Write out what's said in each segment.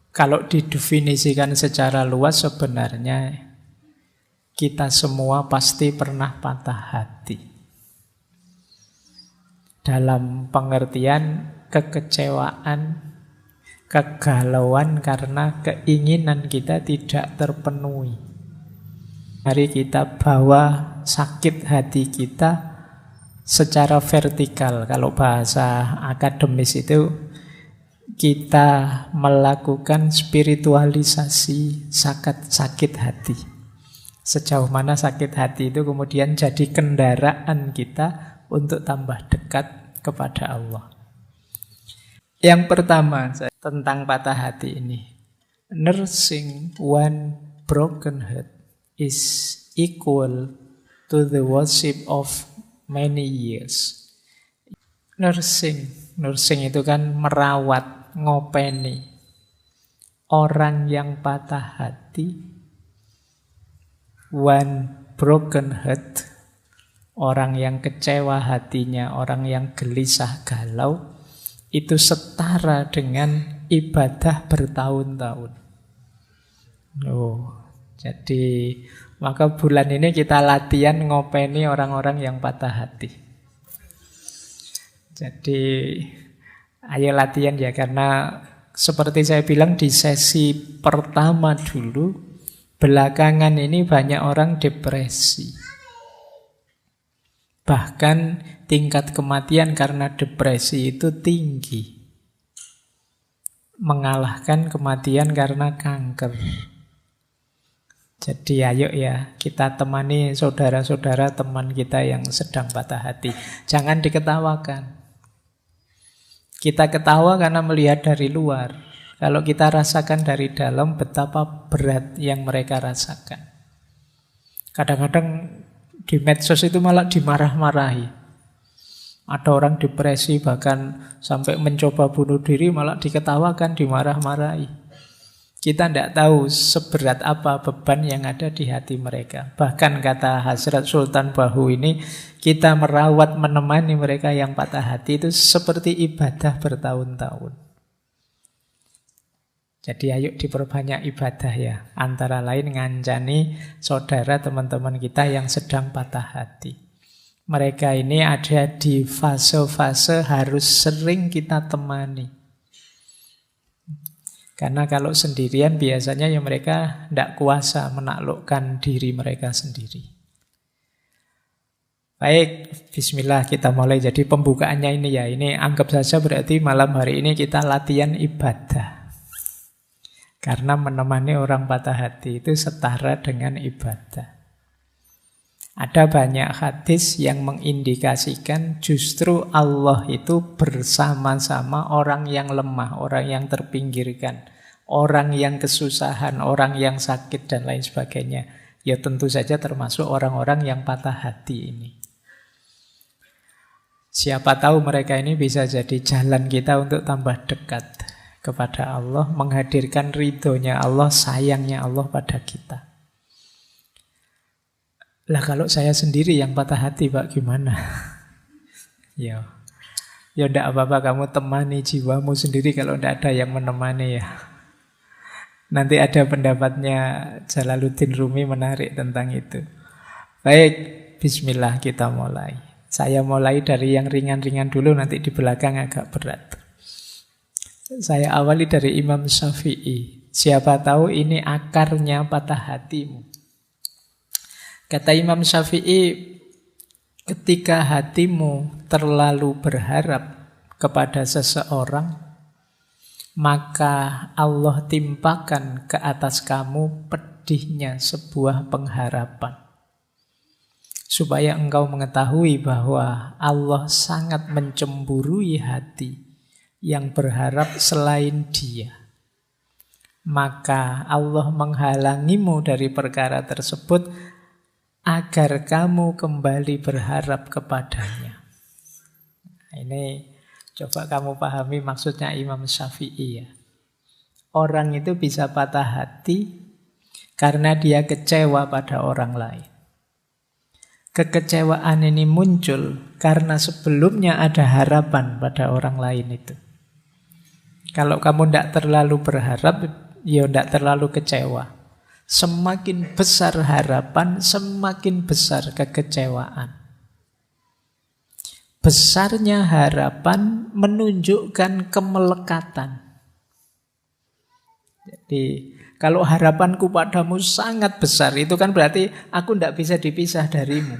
Kalau didefinisikan secara luas sebenarnya kita semua pasti pernah patah hati. Dalam pengertian kekecewaan, kegalauan karena keinginan kita tidak terpenuhi. Mari kita bawa sakit hati kita secara vertikal. Kalau bahasa akademis itu kita melakukan spiritualisasi sakit hati. Sejauh mana sakit hati itu kemudian jadi kendaraan kita untuk tambah dekat kepada Allah. Yang pertama tentang patah hati ini. Nursing one broken heart is equal to the worship of many years. Nursing itu kan merawat, ngopeni. Orang yang patah hati, one broken heart, orang yang kecewa hatinya, orang yang gelisah galau, itu setara dengan ibadah bertahun-tahun. Jadi maka bulan ini kita latihan ngopeni orang-orang yang patah hati. Jadi ayo latihan ya, karena seperti saya bilang di sesi pertama dulu, belakangan ini banyak orang depresi. Bahkan tingkat kematian karena depresi itu tinggi, mengalahkan kematian karena kanker. Jadi ayo ya, kita temani saudara-saudara teman kita yang sedang patah hati. Jangan diketawakan. Kita ketawa karena melihat dari luar. Kalau kita rasakan dari dalam, betapa berat yang mereka rasakan. Kadang-kadang di medsos itu malah dimarah-marahi. Ada orang depresi bahkan sampai mencoba bunuh diri, malah diketawakan, dimarah-marahi. Kita tidak tahu seberat apa beban yang ada di hati mereka. Bahkan kata Hazrat Sultan Bahu ini, kita merawat, menemani mereka yang patah hati itu seperti ibadah bertahun-tahun. Jadi ayo diperbanyak ibadah ya. Antara lain ngancani saudara teman-teman kita yang sedang patah hati. Mereka ini ada di fase-fase harus sering kita temani. Karena kalau sendirian biasanya ya mereka tidak kuasa menaklukkan diri mereka sendiri. Baik, bismillah kita mulai. Jadi pembukaannya ini ya. Ini anggap saja berarti malam hari ini kita latihan ibadah. Karena menemani orang patah hati itu setara dengan ibadah. Ada banyak hadis yang mengindikasikan justru Allah itu bersama-sama orang yang lemah, orang yang terpinggirkan, orang yang kesusahan, orang yang sakit dan lain sebagainya. Ya tentu saja termasuk orang-orang yang patah hati ini. Siapa tahu mereka ini bisa jadi jalan kita untuk tambah dekat kepada Allah, menghadirkan ridhonya Allah, sayangnya Allah pada kita. Lah kalau saya sendiri yang patah hati Pak, gimana? Ya enggak apa-apa, kamu temani jiwamu sendiri kalau enggak ada yang menemani ya. Nanti ada pendapatnya Jalaluddin Rumi menarik tentang itu. Baik, bismillah kita mulai. Saya mulai dari yang ringan-ringan dulu, nanti di belakang agak berat. Saya awali dari Imam Syafi'i. Siapa tahu ini akarnya patah hatimu. Kata Imam Syafi'i, ketika hatimu terlalu berharap kepada seseorang, maka Allah timpakan ke atas kamu pedihnya sebuah pengharapan. Supaya engkau mengetahui bahwa Allah sangat mencemburui hati yang berharap selain Dia. Maka Allah menghalangimu dari perkara tersebut agar kamu kembali berharap kepadanya. Ini coba kamu pahami maksudnya Imam Syafi'i ya. Orang itu bisa patah hati karena dia kecewa pada orang lain. Kekecewaan ini muncul karena sebelumnya ada harapan pada orang lain itu. Kalau kamu tidak terlalu berharap, ya tidak terlalu kecewa. Semakin besar harapan, semakin besar kekecewaan. Besarnya harapan menunjukkan kemelekatan. Jadi kalau harapanku padamu sangat besar, itu kan berarti aku tidak bisa dipisah darimu.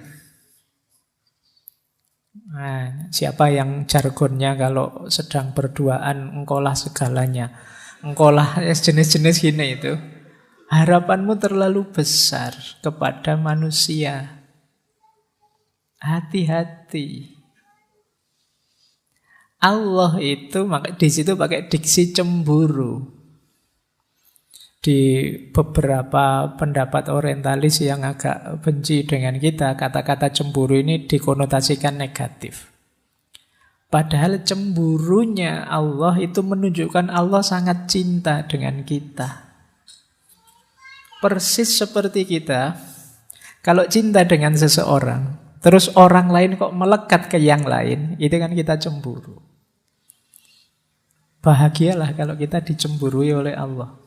Nah, siapa yang jargonnya kalau sedang berduaan, engkaulah segalanya. Engkaulah jenis-jenis gini itu. Harapanmu terlalu besar kepada manusia. Hati-hati. Allah itu di situ pakai diksi cemburu. Di beberapa pendapat orientalis yang agak benci dengan kita, kata-kata cemburu ini dikonotasikan negatif. Padahal cemburunya Allah itu menunjukkan Allah sangat cinta dengan kita. Persis seperti kita, kalau cinta dengan seseorang, terus orang lain kok melekat ke yang lain, itu kan kita cemburu. Bahagialah kalau kita dicemburui oleh Allah.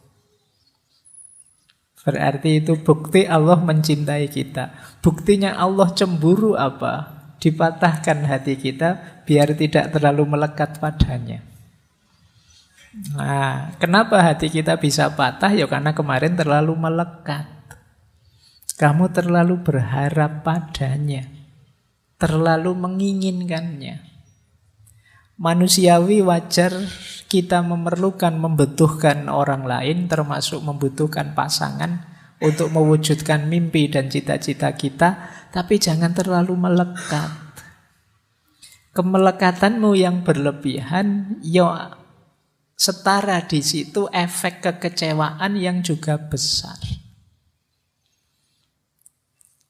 Berarti itu bukti Allah mencintai kita. Buktinya Allah cemburu apa? Dipatahkan hati kita biar tidak terlalu melekat padanya. Nah, kenapa hati kita bisa patah? Ya karena kemarin terlalu melekat. Kamu terlalu berharap padanya. Terlalu menginginkannya. Manusiawi wajar kita memerlukan, membutuhkan orang lain, termasuk membutuhkan pasangan untuk mewujudkan mimpi dan cita-cita kita, tapi jangan terlalu melekat. Kemelekatanmu yang berlebihan, ya setara di situ efek kekecewaan yang juga besar.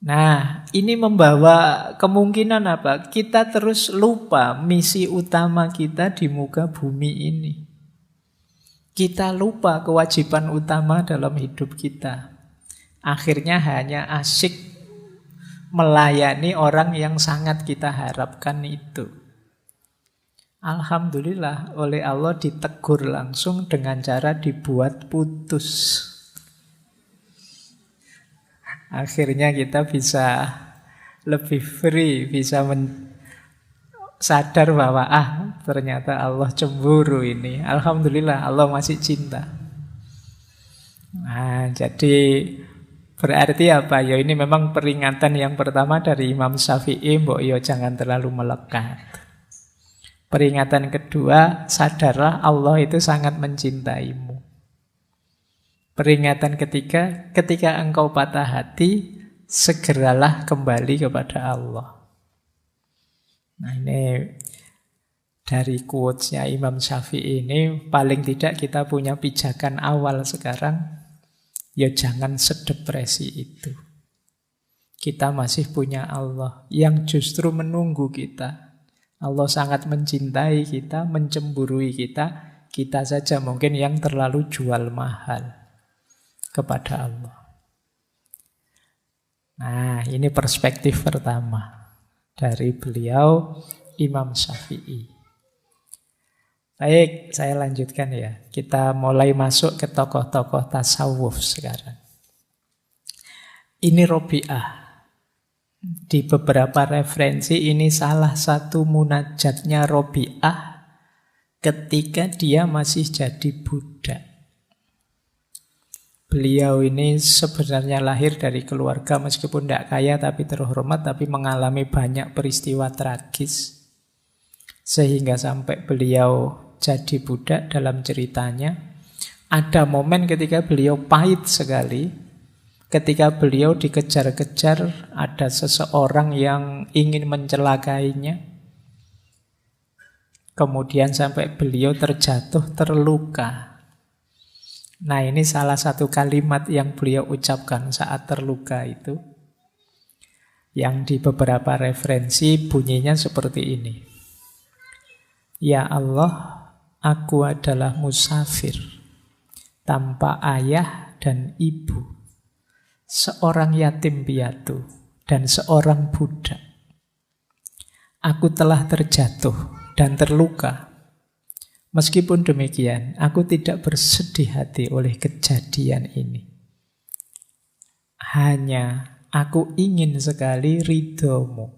Nah, ini membawa kemungkinan apa? Kita terus lupa misi utama kita di muka bumi ini. Kita lupa kewajiban utama dalam hidup kita. Akhirnya hanya asyik melayani orang yang sangat kita harapkan itu. Alhamdulillah, oleh Allah ditegur langsung dengan cara dibuat putus. Akhirnya kita bisa lebih free, bisa sadar bahwa ternyata Allah cemburu ini. Alhamdulillah Allah masih cinta. Nah, jadi berarti apa? Ya ini memang peringatan yang pertama dari Imam Syafi'i, mbok yo jangan terlalu melekat. Peringatan kedua, sadarlah Allah itu sangat mencintaimu. Peringatan ketiga, ketika engkau patah hati, segeralah kembali kepada Allah. Nah ini dari quotes-nya Imam Syafi'i ini, paling tidak kita punya pijakan awal sekarang, ya jangan sedepresi itu. Kita masih punya Allah yang justru menunggu kita. Allah sangat mencintai kita, mencemburui kita. Kita saja mungkin yang terlalu jual mahal kepada Allah. Nah, ini perspektif pertama dari beliau Imam Syafi'i. Baik, saya lanjutkan ya. Kita mulai masuk ke tokoh-tokoh tasawuf sekarang. Ini Robi'ah. Di beberapa referensi ini salah satu munajatnya Robi'ah ketika dia masih jadi budak. Beliau ini sebenarnya lahir dari keluarga meskipun tidak kaya tapi terhormat, tapi mengalami banyak peristiwa tragis. Sehingga sampai beliau jadi budak dalam ceritanya. Ada momen ketika beliau pahit sekali. Ketika beliau dikejar-kejar, ada seseorang yang ingin mencelakainya. Kemudian sampai beliau terjatuh, terluka. Nah ini salah satu kalimat yang beliau ucapkan saat terluka itu. Yang di beberapa referensi bunyinya seperti ini. Ya Allah, aku adalah musafir, tanpa ayah dan ibu. Seorang yatim piatu dan seorang budak. Aku telah terjatuh dan terluka. Meskipun demikian, aku tidak bersedih hati oleh kejadian ini. Hanya aku ingin sekali ridhomu.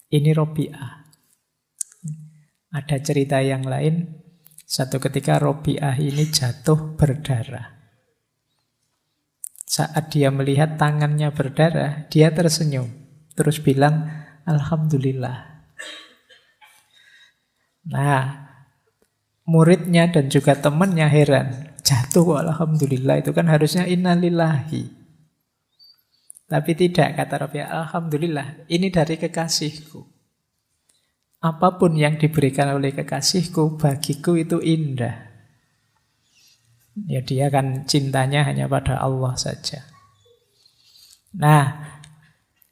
Ini Robi'ah. Ada cerita yang lain, satu ketika Robi'ah ini jatuh berdarah. Saat dia melihat tangannya berdarah, dia tersenyum. Terus bilang, Alhamdulillah. Nah, muridnya dan juga temannya heran. Jatuh Alhamdulillah, itu kan harusnya innalillahi. Tapi tidak, kata Rabi'ah, Alhamdulillah, ini dari kekasihku. Apapun yang diberikan oleh kekasihku, bagiku itu indah. Ya dia kan cintanya hanya pada Allah saja. Nah,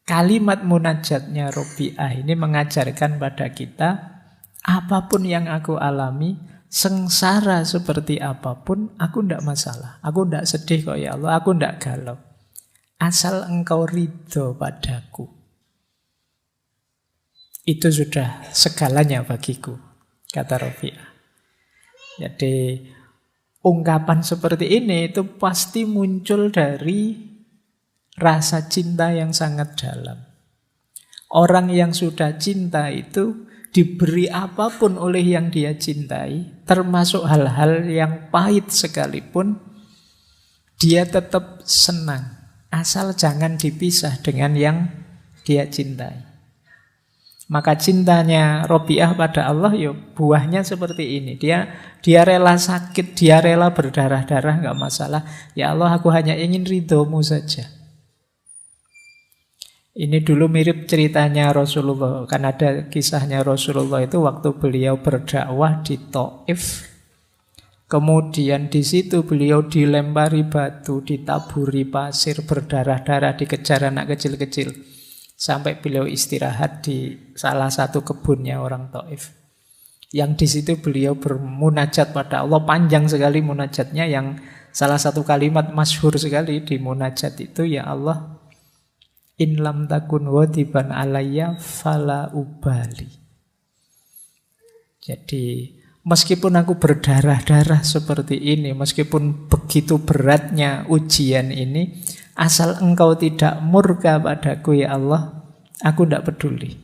kalimat munajatnya Rabi'ah ini mengajarkan pada kita, apapun yang aku alami, sengsara seperti apapun, aku tidak masalah. Aku tidak sedih kok ya Allah, aku tidak galau. Asal engkau ridho padaku. Itu sudah segalanya bagiku, kata Rabi'ah. Jadi ungkapan seperti ini itu pasti muncul dari rasa cinta yang sangat dalam. Orang yang sudah cinta itu diberi apapun oleh yang dia cintai, termasuk hal-hal yang pahit sekalipun, dia tetap senang. Asal jangan dipisah dengan yang dia cintai. Maka cintanya Rabi'ah pada Allah, ya buahnya seperti ini. Dia rela sakit, dia rela berdarah-darah, nggak masalah. Ya Allah, aku hanya ingin ridhomu saja. Ini dulu mirip ceritanya Rasulullah. Kan ada kisahnya Rasulullah itu waktu beliau berdakwah di Thaif. Kemudian di situ beliau dilempari batu, ditaburi pasir, berdarah-darah, dikejar anak kecil-kecil. Sampai beliau istirahat di salah satu kebunnya orang Thaif. Yang di situ beliau bermunajat pada Allah, panjang sekali munajatnya, yang salah satu kalimat masyhur sekali di munajat itu, ya Allah, in lam takun wadiban alayya fala ubali. Jadi meskipun aku berdarah-darah seperti ini, meskipun begitu beratnya ujian ini, asal engkau tidak murka padaku ya Allah, aku tidak peduli.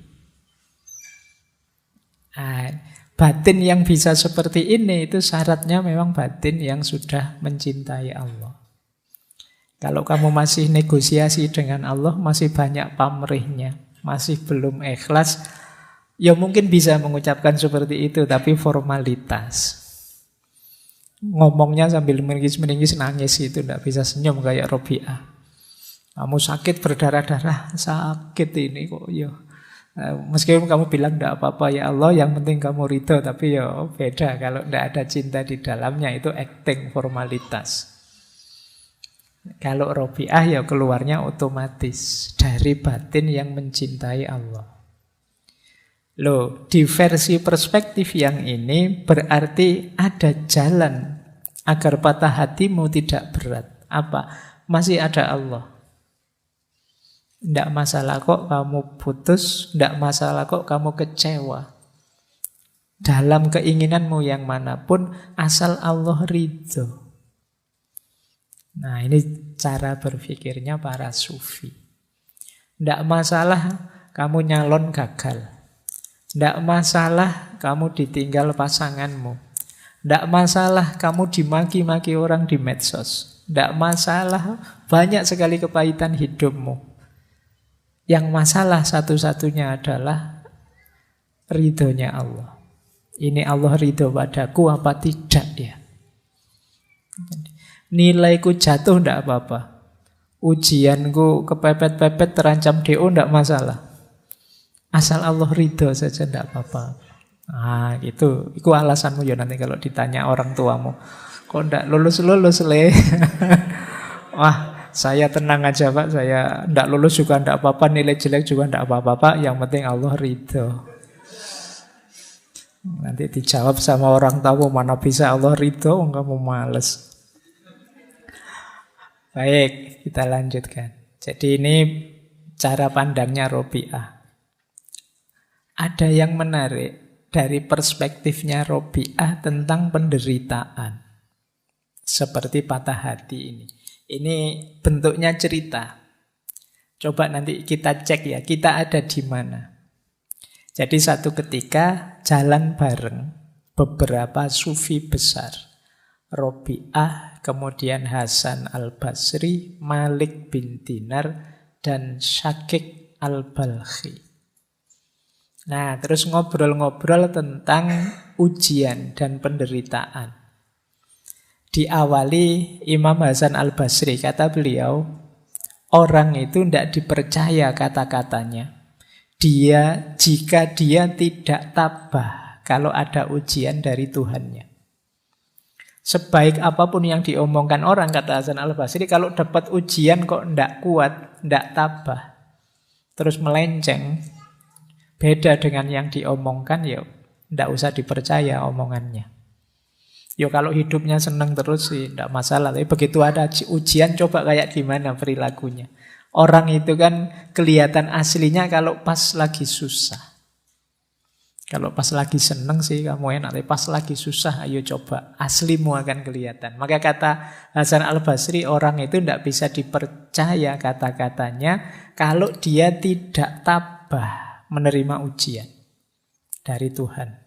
Batin yang bisa seperti ini itu syaratnya memang batin yang sudah mencintai Allah. Kalau kamu masih negosiasi dengan Allah, masih banyak pamrihnya, masih belum ikhlas, ya mungkin bisa mengucapkan seperti itu, tapi formalitas. Ngomongnya sambil meningis-meningis, nangis, itu tidak bisa senyum kayak Rabi'ah. Kamu sakit berdarah-darah, sakit ini kok ya. Meskipun kamu bilang tidak apa-apa ya Allah, yang penting kamu ridho, tapi ya beda kalau tidak ada cinta di dalamnya, itu acting, formalitas. Kalau Rabi'ah ya keluarnya otomatis dari batin yang mencintai Allah. Loh, di versi perspektif yang ini berarti ada jalan agar patah hatimu tidak berat. Apa? Masih ada Allah. Tidak masalah kok kamu putus, tidak masalah kok kamu kecewa. Dalam keinginanmu yang manapun, asal Allah ridho. Nah, ini cara berpikirnya para sufi. Tidak masalah kamu nyalon gagal. Tidak masalah kamu ditinggal pasanganmu. Tidak masalah kamu dimaki-maki orang di medsos. Tidak masalah, banyak sekali kepahitan hidupmu. Yang masalah satu-satunya adalah ridhonya Allah. Ini Allah ridho padaku apa tidak ya? Nilaiku jatuh tidak apa-apa. Ujianku kepepet-pepet terancam DO tidak masalah. Asal Allah ridho saja tidak apa-apa. Nah itu alasanmu ya nanti kalau ditanya orang tuamu. Kok tidak lulus-lulus le? Wah saya tenang aja Pak. Saya tidak lulus juga tidak apa-apa. Nilai jelek juga tidak apa-apa Pak. Yang penting Allah ridho. Nanti dijawab sama orang tua, mana bisa Allah ridho, kamu males. Baik, kita lanjutkan. Jadi ini cara pandangnya Rabi'ah. Ada yang menarik. dari perspektifnya Robi'ah tentang penderitaan. Seperti patah hati ini. Ini bentuknya cerita. Coba nanti kita cek ya, kita ada di mana. Jadi satu ketika jalan bareng beberapa sufi besar. Robi'ah, kemudian Hasan al-Basri, Malik bin Dinar, dan Syakik al-Balkhi. Nah, terus ngobrol-ngobrol tentang ujian dan penderitaan. Diawali Imam Hasan al-Basri, kata beliau, orang itu tidak dipercaya kata-katanya. Jika dia tidak tabah kalau ada ujian dari Tuhannya. Sebaik apapun yang diomongkan orang, kata Hasan al-Basri, kalau dapat ujian kok tidak kuat, tidak tabah, terus melenceng, beda dengan yang diomongkan, ya tidak usah dipercaya omongannya. Ya kalau hidupnya senang terus sih tidak masalah, tapi begitu ada ujian, coba kayak gimana perilakunya. Orang itu kan kelihatan aslinya kalau pas lagi susah. Kalau pas lagi seneng sih kamu enak, tapi pas lagi susah, ayo coba, aslimu akan kelihatan. Maka kata Hasan al-Basri, orang itu tidak bisa dipercaya kata-katanya kalau dia tidak tabah menerima ujian dari Tuhan.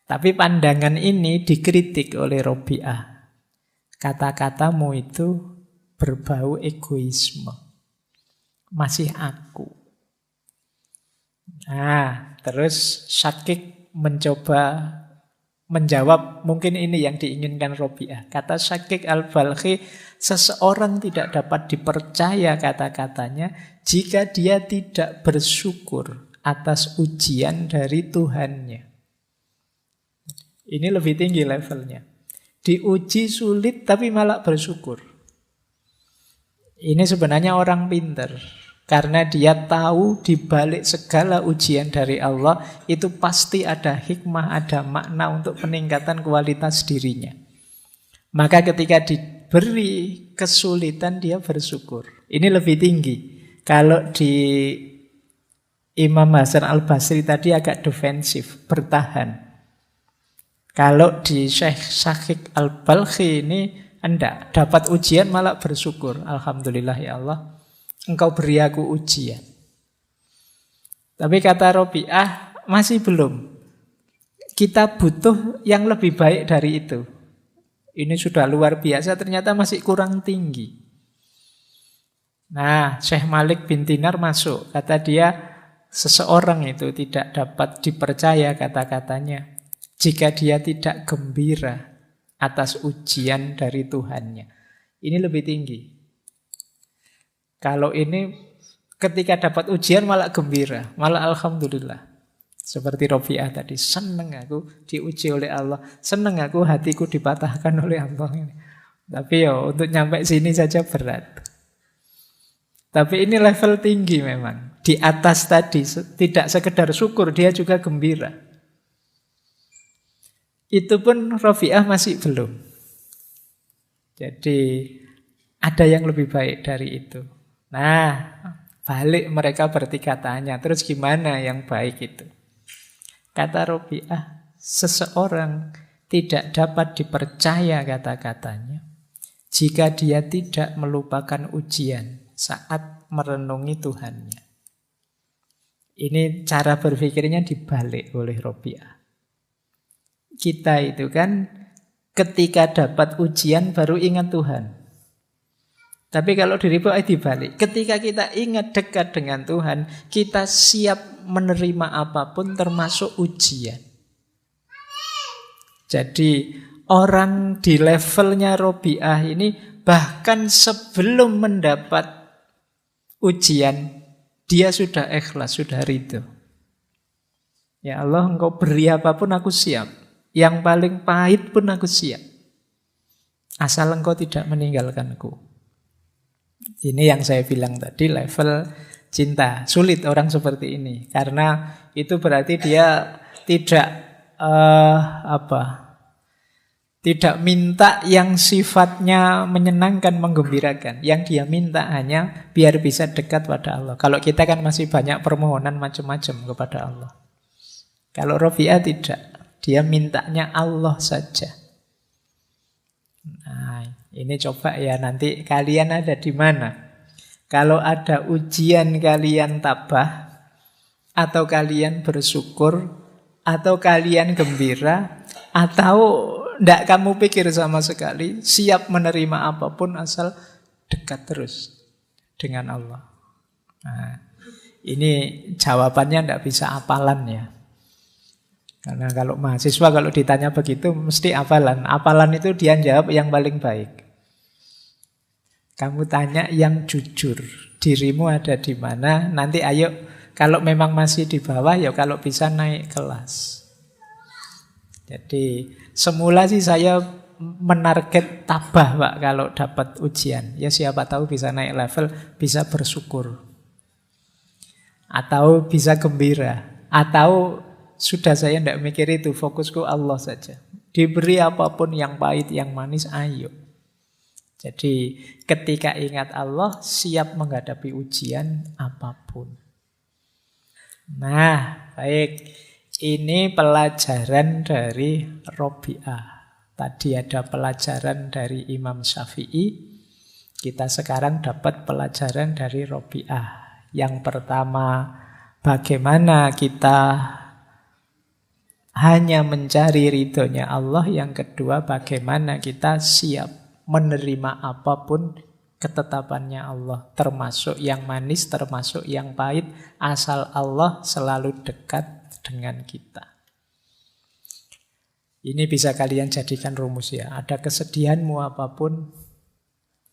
Tapi pandangan ini dikritik oleh Robi'ah. Kata-katamu itu berbau egoisme. Masih aku. Nah, terus Syakik mencoba menjawab, mungkin ini yang diinginkan Robi'ah. Kata Syakik al-Balkhi, seseorang tidak dapat dipercaya kata-katanya jika dia tidak bersyukur atas ujian dari Tuhannya. Ini lebih tinggi levelnya. Diuji sulit tapi malah bersyukur. Ini sebenarnya orang pintar. Karena dia tahu di balik segala ujian dari Allah itu pasti ada hikmah, ada makna untuk peningkatan kualitas dirinya. Maka ketika diberi kesulitan dia bersyukur. Ini lebih tinggi. Kalau di Imam Hasan al-Basri tadi agak defensif, bertahan. Kalau di Syekh Syakik al-Balkhi ini enggak, dapat ujian malah bersyukur. Alhamdulillah ya Allah, Engkau beri aku ujian. Tapi kata Robi'ah, masih belum. Kita butuh yang lebih baik dari itu. Ini sudah luar biasa, ternyata masih kurang tinggi. Nah, Syekh Malik bin Dinar masuk. Kata dia, seseorang itu tidak dapat dipercaya kata-katanya jika dia tidak gembira atas ujian dari Tuhannya. Ini lebih tinggi. Kalau ini ketika dapat ujian malah gembira, malah alhamdulillah. Seperti Robi'ah tadi, senang aku diuji oleh Allah, senang aku hatiku dipatahkan oleh Allah. Tapi ya untuk nyampe sini saja berat. Tapi ini level tinggi memang. Di atas tadi tidak sekedar syukur, dia juga gembira. Itu pun Robi'ah masih belum. Jadi ada yang lebih baik dari itu. Nah, balik mereka bertiga tanya, terus gimana yang baik itu? Kata Robi'ah, seseorang tidak dapat dipercaya kata-katanya jika dia tidak melupakan ujian saat merenungi Tuhannya. Ini cara berpikirnya dibalik oleh Robi'ah. Kita itu kan ketika dapat ujian baru ingat Tuhan. Tapi kalau di Robi'ah dibalik. Ketika kita ingat dekat dengan Tuhan, kita siap menerima apapun termasuk ujian. Jadi orang di levelnya Robi'ah ini bahkan sebelum mendapat ujian, dia sudah ikhlas, sudah ridho. Ya Allah, Engkau beri apapun aku siap. Yang paling pahit pun aku siap. Asal Engkau tidak meninggalkanku. Ini yang saya bilang tadi, level cinta. Sulit orang seperti ini. Karena itu berarti dia tidak tidak minta yang sifatnya menyenangkan, menggembirakan. Yang dia minta hanya biar bisa dekat pada Allah. Kalau kita kan masih banyak permohonan macam-macam kepada Allah. Kalau Rabi'ah tidak. Dia mintanya Allah saja. Nah, ini coba ya nanti kalian ada di mana. Kalau ada ujian kalian tabah, atau kalian bersyukur, atau kalian gembira, atau tidak kamu pikir sama sekali, siap menerima apapun asal dekat terus dengan Allah. Nah, ini jawabannya tidak bisa hafalan ya. Karena kalau mahasiswa kalau ditanya begitu mesti hafalan. Hafalan itu dia jawab yang paling baik. Kamu tanya yang jujur, dirimu ada di mana, nanti ayo kalau memang masih di bawah ya kalau bisa naik kelas. Jadi semula sih saya menarget tabah Pak kalau dapat ujian. Ya siapa tahu bisa naik level, bisa bersyukur. Atau bisa gembira. Atau sudah saya tidak mikir itu, fokusku Allah saja. Diberi apapun yang pahit, yang manis, ayo. Jadi ketika ingat Allah, siap menghadapi ujian apapun. Nah, baik. Ini pelajaran dari Rabi'ah. Tadi ada pelajaran dari Imam Syafi'i. Kita sekarang dapat pelajaran dari Rabi'ah. Yang pertama, bagaimana kita hanya mencari ridhonya Allah. Yang kedua, bagaimana kita siap menerima apapun ketetapannya Allah. Termasuk yang manis, termasuk yang pahit. Asal Allah selalu dekat dengan kita. Ini bisa kalian jadikan rumus ya. Ada kesedihanmu apapun,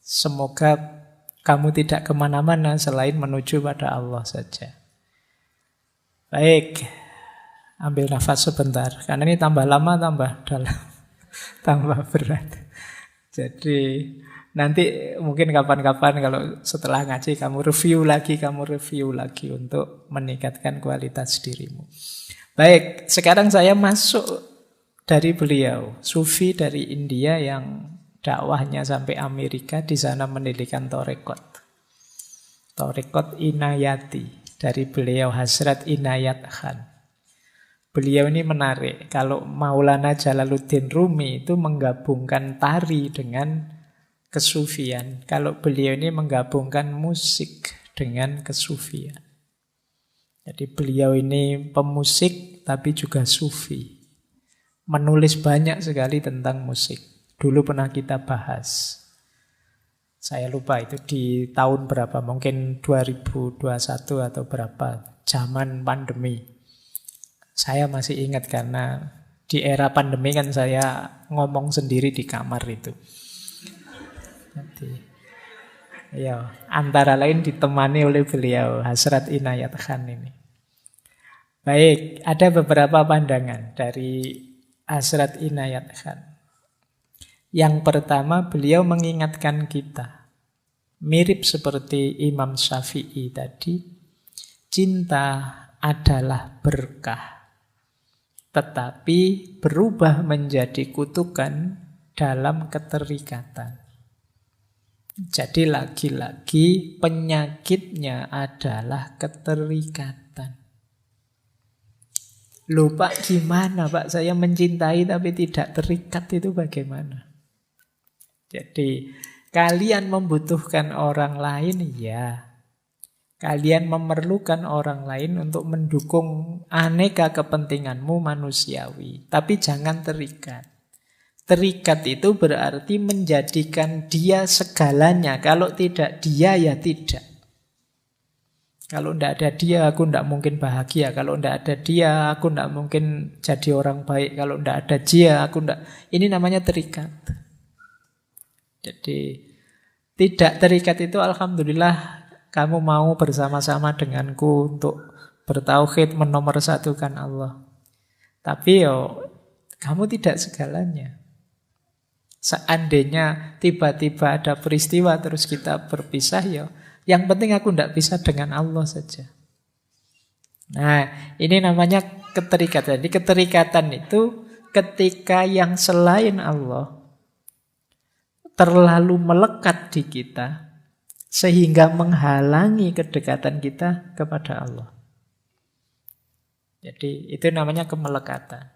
semoga kamu tidak kemana-mana selain menuju pada Allah saja. Baik. Ambil nafas sebentar, karena ini tambah lama, tambah dalam, tambah berat. Jadi nanti mungkin kapan-kapan kalau setelah ngaji kamu review lagi untuk meningkatkan kualitas dirimu. Baik, sekarang saya masuk dari beliau, Sufi dari India yang dakwahnya sampai Amerika, di sana mendirikan Torekot. Torekot Inayati dari beliau Hasrat Inayat Khan. Beliau ini menarik. Kalau Maulana Jalaluddin Rumi itu menggabungkan tari dengan kesufian. Kalau beliau ini menggabungkan musik dengan kesufian. Jadi beliau ini pemusik tapi juga sufi. Menulis banyak sekali tentang musik. Dulu pernah kita bahas. Saya lupa itu di tahun berapa. Mungkin 2021 atau berapa. Zaman pandemi. Saya masih ingat karena di era pandemi kan saya ngomong sendiri di kamar itu. Jadi, ya, antara lain ditemani oleh beliau Hasrat Inayat Khan ini. Baik, ada beberapa pandangan dari Hasrat Inayat Khan. Yang pertama, beliau mengingatkan kita, mirip seperti Imam Syafi'i tadi, cinta adalah berkah. Tetapi berubah menjadi kutukan dalam keterikatan. Jadi lagi-lagi penyakitnya adalah keterikatan. Lupa gimana Pak, saya mencintai tapi tidak terikat itu bagaimana? Jadi kalian membutuhkan orang lain ya. Kalian memerlukan orang lain untuk mendukung aneka kepentinganmu manusiawi. Tapi jangan terikat. Terikat itu berarti menjadikan dia segalanya. Kalau tidak dia, ya tidak. Kalau tidak ada dia, aku tidak mungkin bahagia. Kalau tidak ada dia, aku tidak mungkin jadi orang baik. Kalau tidak ada dia, aku tidak. Ini namanya terikat. Jadi tidak terikat itu alhamdulillah. Kamu mau bersama-sama denganku untuk bertauhid, menomorsatukan Allah. Tapi kamu tidak segalanya. Seandainya tiba-tiba ada peristiwa terus kita berpisah, yang penting aku tidak bisa dengan Allah saja. Nah, ini namanya keterikatan. Jadi keterikatan itu ketika yang selain Allah terlalu melekat di kita, sehingga menghalangi kedekatan kita kepada Allah. Jadi itu namanya kemelekatan.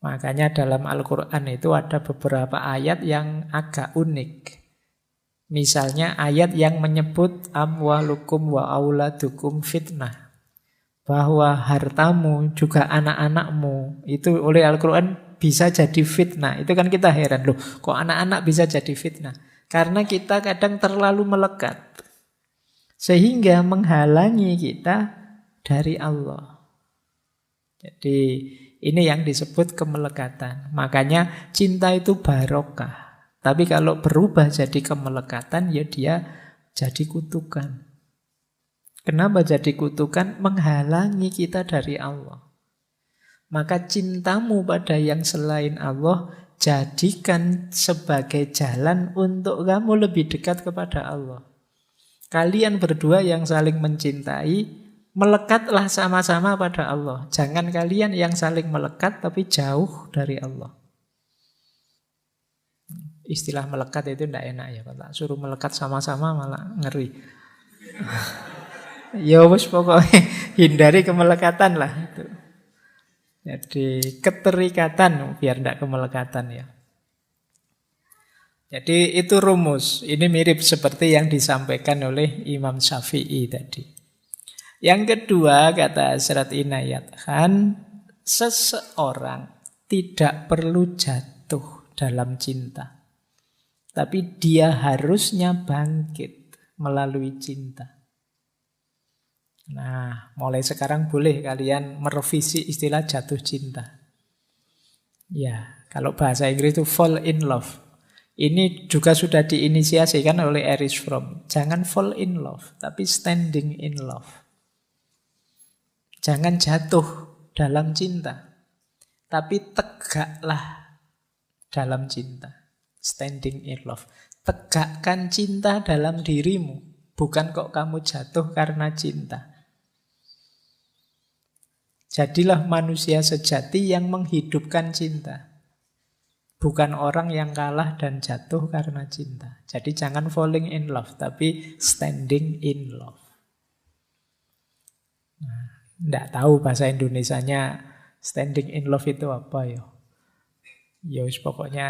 Makanya dalam Al-Quran itu ada beberapa ayat yang agak unik. Misalnya ayat yang menyebut amwalukum wa auladukum fitnah. Bahwa hartamu juga anak-anakmu itu oleh Al-Quran bisa jadi fitnah. Itu kan kita heran, loh kok anak-anak bisa jadi fitnah? Karena kita kadang terlalu melekat. Sehingga menghalangi kita dari Allah. Jadi ini yang disebut kemelekatan. Makanya cinta itu barokah. Tapi kalau berubah jadi kemelekatan, ya dia jadi kutukan. Kenapa jadi kutukan? Menghalangi kita dari Allah. Maka cintamu pada yang selain Allah, jadikan sebagai jalan untuk kamu lebih dekat kepada Allah. Kalian berdua yang saling mencintai, melekatlah sama-sama pada Allah. Jangan kalian yang saling melekat tapi jauh dari Allah. Istilah melekat itu tidak enak ya, Pak. Suruh melekat sama-sama malah ngeri. Ya wis pokoknya hindari kemelekatan lah itu. Jadi keterikatan biar tidak kemelekatan ya. Jadi itu rumus. Ini mirip seperti yang disampaikan oleh Imam Syafi'i tadi. Yang kedua, kata Hasrat Inayat Khan, seseorang tidak perlu jatuh dalam cinta. Tapi dia harusnya bangkit melalui cinta. Nah, mulai sekarang boleh kalian merevisi istilah jatuh cinta. Ya, kalau bahasa Inggris itu fall in love. Ini juga sudah diinisiasikan oleh Erich Fromm. Jangan fall in love, tapi standing in love. Jangan jatuh dalam cinta, tapi tegaklah dalam cinta. Standing in love. Tegakkan cinta dalam dirimu. Bukan kok kamu jatuh karena cinta. Jadilah manusia sejati yang menghidupkan cinta. Bukan orang yang kalah dan jatuh karena cinta. Jadi jangan falling in love, tapi standing in love. Nah, tidak tahu bahasa Indonesianya standing in love itu apa ya. Ya pokoknya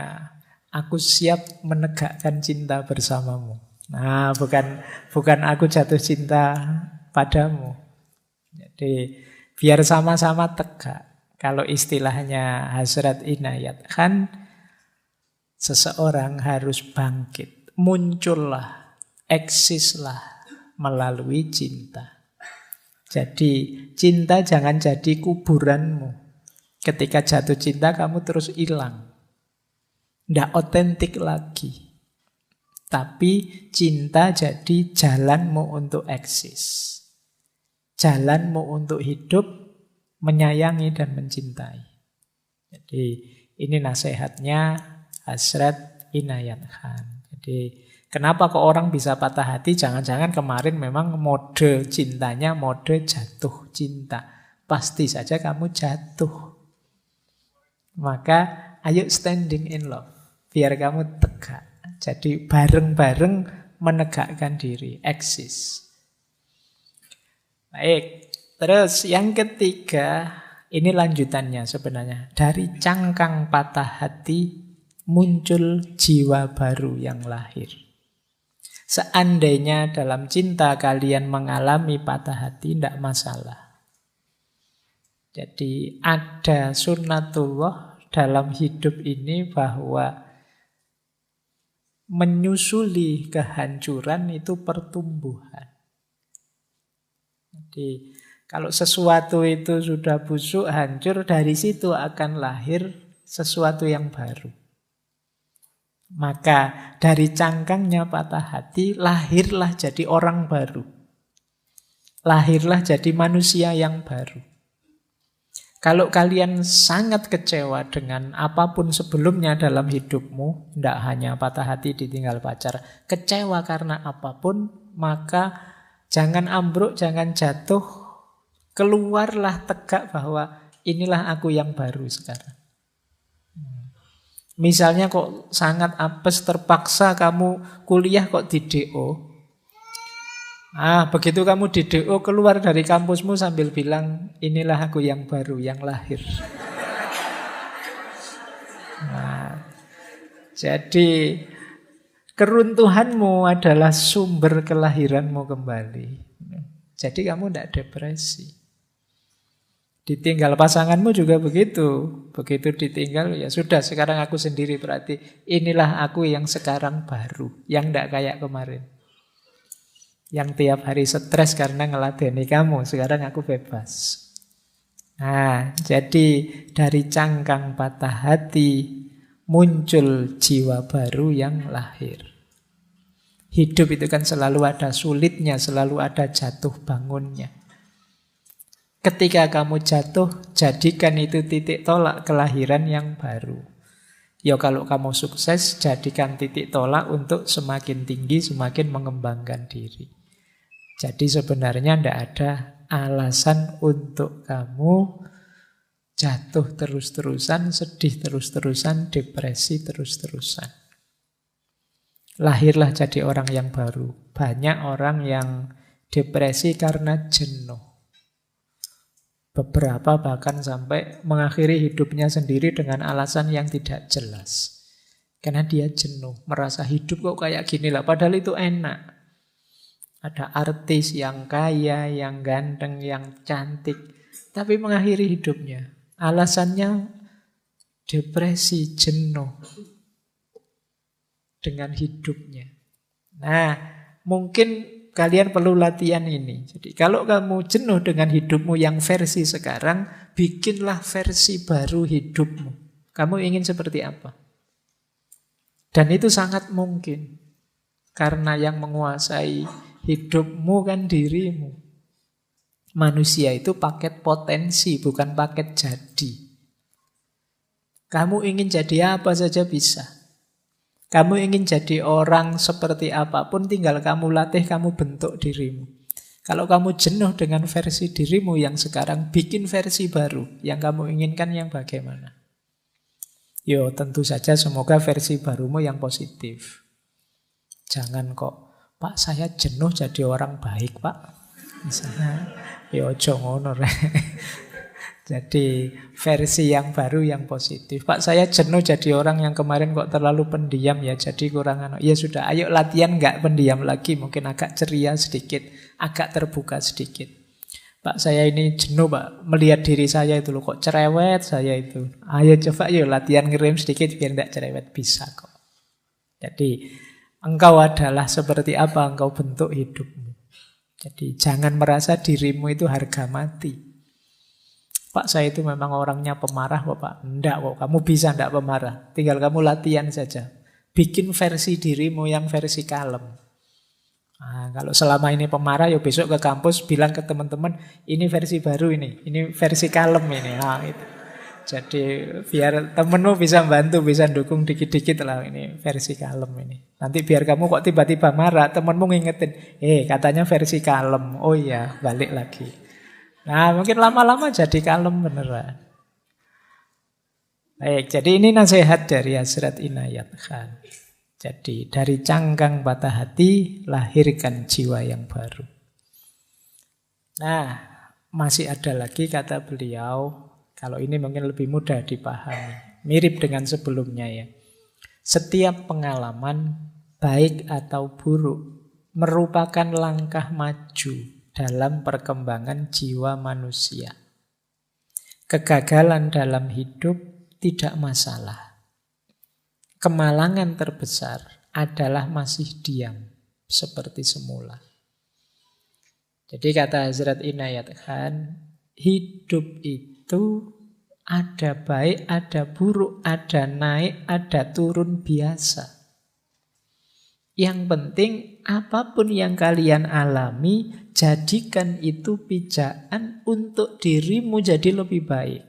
aku siap menegakkan cinta bersamamu. Nah, bukan aku jatuh cinta padamu. Jadi biar sama-sama tegak. Kalau istilahnya Hasrat Inayat Khan, seseorang harus bangkit, muncullah, eksislah melalui cinta. Jadi cinta jangan jadi kuburanmu. Ketika jatuh cinta kamu terus hilang. Tidak otentik lagi. Tapi cinta jadi jalanmu untuk eksis. Jalanmu untuk hidup, menyayangi dan mencintai. Jadi ini nasihatnya Hasrat Inayat Khan. Jadi kenapa kok orang bisa patah hati? Jangan-jangan kemarin memang mode cintanya mode jatuh cinta. Pasti saja kamu jatuh. Maka ayo standing in love. Biar kamu tegak. Jadi bareng-bareng menegakkan diri. Eksis. Baik. Terus yang ketiga, ini lanjutannya sebenarnya. Dari cangkang patah hati muncul jiwa baru yang lahir. Seandainya dalam cinta kalian mengalami patah hati, tidak masalah. Jadi ada sunnatullah dalam hidup ini bahwa menyusuli kehancuran itu pertumbuhan. Jadi kalau sesuatu itu sudah busuk, hancur, dari situ akan lahir sesuatu yang baru. Maka dari cangkangnya patah hati, lahirlah jadi orang baru. Lahirlah jadi manusia yang baru. Kalau kalian sangat kecewa dengan apapun sebelumnya dalam hidupmu, tidak hanya patah hati ditinggal pacar, kecewa karena apapun, maka jangan ambruk, jangan jatuh, keluarlah tegak bahwa inilah aku yang baru sekarang. Misalnya kok sangat apes terpaksa kamu kuliah kok di DO. Begitu kamu di DO keluar dari kampusmu sambil bilang, inilah aku yang baru, yang lahir. Jadi keruntuhanmu adalah sumber kelahiranmu kembali. Jadi kamu tidak depresi. Ditinggal pasanganmu juga begitu. Begitu ditinggal, ya sudah, sekarang aku sendiri, berarti inilah aku yang sekarang baru, yang tidak kayak kemarin. Yang tiap hari stres karena ngeladeni kamu, sekarang aku bebas. Jadi dari cangkang patah hati muncul jiwa baru yang lahir. Hidup itu kan selalu ada sulitnya, selalu ada jatuh bangunnya. Ketika kamu jatuh, jadikan itu titik tolak kelahiran yang baru. Ya kalau kamu sukses, jadikan titik tolak untuk semakin tinggi, semakin mengembangkan diri. Jadi sebenarnya tidak ada alasan untuk kamu jatuh terus-terusan, sedih terus-terusan, depresi terus-terusan. Lahirlah jadi orang yang baru. Banyak orang yang depresi karena jenuh. Beberapa bahkan sampai mengakhiri hidupnya sendiri dengan alasan yang tidak jelas. Karena dia jenuh, merasa hidup kok kayak gini lah, padahal itu enak. Ada artis yang kaya, yang ganteng, yang cantik, tapi mengakhiri hidupnya. Alasannya depresi, jenuh dengan hidupnya. Mungkin kalian perlu latihan ini. Jadi kalau kamu jenuh dengan hidupmu yang versi sekarang, bikinlah versi baru hidupmu. Kamu ingin seperti apa? Dan itu sangat mungkin. Karena yang menguasai hidupmu kan dirimu. Manusia itu paket potensi, bukan paket jadi. Kamu ingin jadi apa saja bisa. Kamu ingin jadi orang seperti apapun, tinggal kamu latih, kamu bentuk dirimu. Kalau kamu jenuh dengan versi dirimu yang sekarang, bikin versi baru. Yang kamu inginkan yang bagaimana? Yo, tentu saja semoga versi barumu yang positif. Jangan kok, Pak saya jenuh jadi orang baik Pak. Misalnya, yo jongono. Jadi versi yang baru yang positif. Pak saya jenuh jadi orang yang kemarin kok terlalu pendiam ya, jadi kurang Ya sudah, ayo latihan nggak pendiam lagi, mungkin agak ceria sedikit, agak terbuka sedikit. Pak saya ini jenuh Pak, melihat diri saya itu loh, kok cerewet saya itu. Ayo coba yuk latihan ngerem sedikit biar tidak cerewet, bisa kok. Jadi engkau adalah seperti apa engkau bentuk hidupmu. Jadi jangan merasa dirimu itu harga mati. Pak saya itu memang orangnya pemarah kok Pak. Enggak kok, kamu bisa enggak pemarah. Tinggal kamu latihan saja. Bikin versi dirimu yang versi kalem. Kalau selama ini pemarah, ya besok ke kampus bilang ke teman-teman, ini versi baru ini versi kalem ini. Itu. Jadi biar temenmu bisa bantu, bisa dukung dikit-dikit lah, ini versi kalem ini. Nanti biar kamu kok tiba-tiba marah, temenmu ngingetin, katanya versi kalem. Oh iya, balik lagi. Mungkin lama-lama jadi kalem beneran. Baik, jadi ini nasihat dari Hazrat Inayat Khan. Jadi dari cangkang patah hati, lahirkan jiwa yang baru. Masih ada lagi kata beliau, kalau ini mungkin lebih mudah dipahami. Mirip dengan sebelumnya ya. Setiap pengalaman, baik atau buruk, merupakan langkah maju dalam perkembangan jiwa manusia. Kegagalan dalam hidup tidak masalah. Kemalangan terbesar adalah masih diam seperti semula. Jadi kata Hazrat Inayat Khan, hidup itu ada baik, ada buruk, ada naik, ada turun biasa. Yang penting apapun yang kalian alami, jadikan itu pijakan untuk dirimu jadi lebih baik.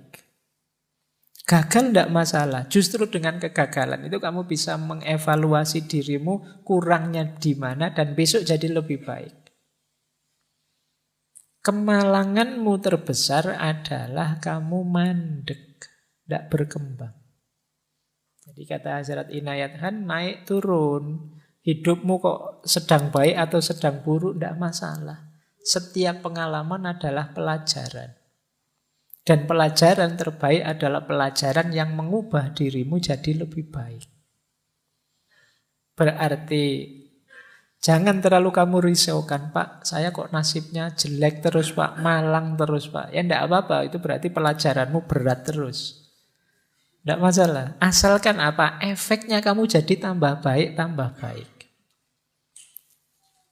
Gagal tidak masalah, justru dengan kegagalan itu kamu bisa mengevaluasi dirimu, kurangnya di mana, dan besok jadi lebih baik. Kemalanganmu terbesar adalah kamu mandek, tidak berkembang. Jadi kata Hazrat Inayat Khan, naik turun. Hidupmu kok sedang baik atau sedang buruk, tidak masalah. Setiap pengalaman adalah pelajaran. Dan pelajaran terbaik adalah pelajaran yang mengubah dirimu jadi lebih baik. Berarti jangan terlalu kamu risaukan, Pak, saya kok nasibnya jelek terus, Pak, malang terus, Pak. Ya tidak apa-apa, itu berarti pelajaranmu berat terus. Tidak masalah. Asalkan apa? Efeknya kamu jadi tambah baik, tambah baik.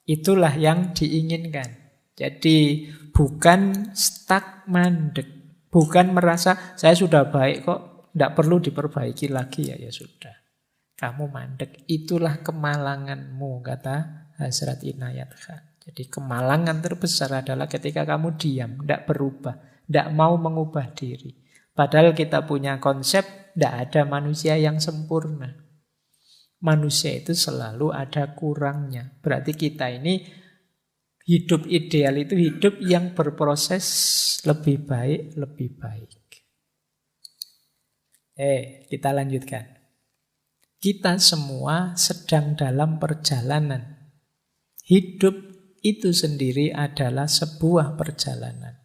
Itulah yang diinginkan. Jadi bukan stuck mandek. Bukan merasa saya sudah baik kok, tidak perlu diperbaiki lagi ya sudah. Kamu mandek, itulah kemalanganmu, kata Hazrat Inayat Khan. Jadi kemalangan terbesar adalah ketika kamu diam, tidak berubah, tidak mau mengubah diri. Padahal kita punya konsep, tidak ada manusia yang sempurna. Manusia itu selalu ada kurangnya. Berarti kita ini hidup ideal itu hidup yang berproses lebih baik, lebih baik. Kita lanjutkan. Kita semua sedang dalam perjalanan. Hidup itu sendiri adalah sebuah perjalanan.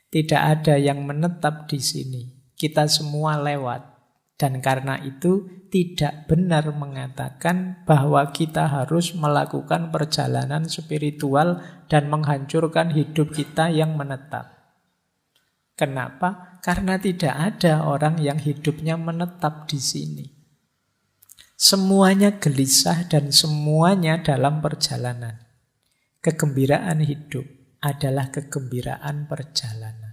Tidak ada yang menetap di sini. Kita semua lewat. Dan karena itu tidak benar mengatakan bahwa kita harus melakukan perjalanan spiritual dan menghancurkan hidup kita yang menetap. Kenapa? Karena tidak ada orang yang hidupnya menetap di sini. Semuanya gelisah dan semuanya dalam perjalanan. Kegembiraan hidup adalah kegembiraan perjalanan.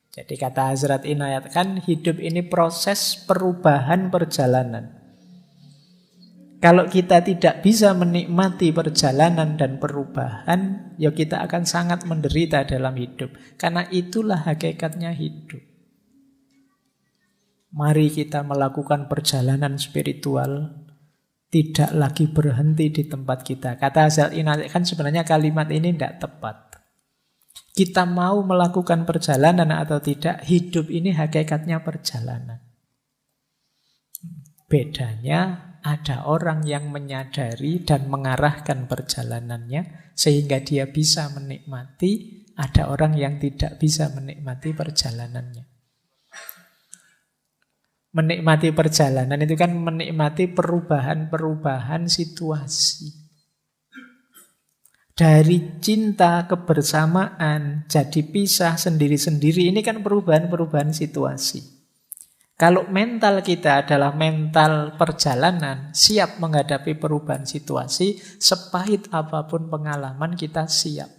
Jadi kata Hazrat Inayat Khan, hidup ini proses perubahan perjalanan. Kalau kita tidak bisa menikmati perjalanan dan perubahan, ya kita akan sangat menderita dalam hidup. Karena itulah hakikatnya hidup. Mari kita melakukan perjalanan spiritual, tidak lagi berhenti di tempat kita. Kata Hazrat Inayat Khan, sebenarnya kalimat ini tidak tepat. Kita mau melakukan perjalanan atau tidak, hidup ini hakikatnya perjalanan. Bedanya ada orang yang menyadari dan mengarahkan perjalanannya sehingga dia bisa menikmati, ada orang yang tidak bisa menikmati perjalanannya. Menikmati perjalanan itu kan menikmati perubahan-perubahan situasi. Dari cinta kebersamaan jadi pisah sendiri-sendiri, ini kan perubahan-perubahan situasi. Kalau mental kita adalah mental perjalanan, siap menghadapi perubahan situasi, sepahit apapun pengalaman kita siap.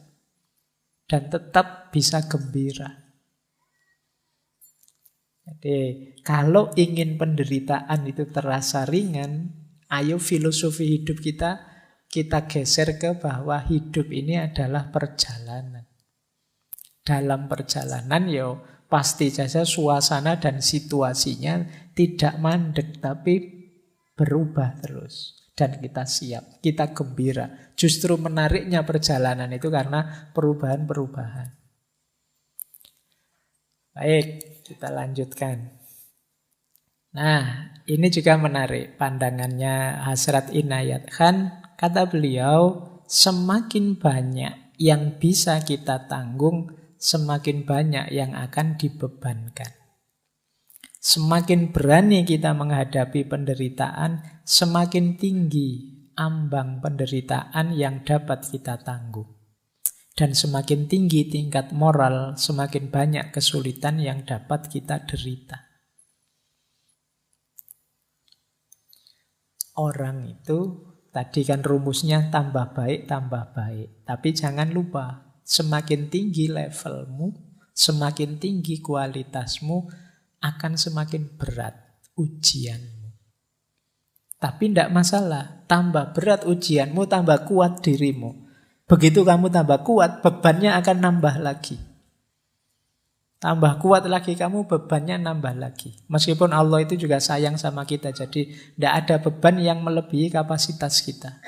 Dan tetap bisa gembira. Jadi kalau ingin penderitaan itu terasa ringan, ayo filosofi hidup kita geser ke bahwa hidup ini adalah perjalanan. Dalam perjalanan pasti saja suasana dan situasinya tidak mandek tapi berubah terus. Dan kita siap, kita gembira. Justru menariknya perjalanan itu karena perubahan-perubahan. Baik, kita lanjutkan. Nah, ini juga menarik pandangannya Hazrat Inayat Khan. Kata beliau, semakin banyak yang bisa kita tanggung, semakin banyak yang akan dibebankan. Semakin berani kita menghadapi penderitaan, semakin tinggi ambang penderitaan yang dapat kita tanggung. Dan semakin tinggi tingkat moral, semakin banyak kesulitan yang dapat kita derita. Orang itu tadi kan rumusnya tambah baik, tambah baik. Tapi jangan lupa, semakin tinggi levelmu, semakin tinggi kualitasmu, akan semakin berat ujianmu. Tapi tidak masalah, tambah berat ujianmu, tambah kuat dirimu. Begitu kamu tambah kuat, bebannya akan nambah lagi. Tambah kuat lagi kamu, bebannya nambah lagi. Meskipun Allah itu juga sayang sama kita, jadi tidak ada beban yang melebihi kapasitas kita.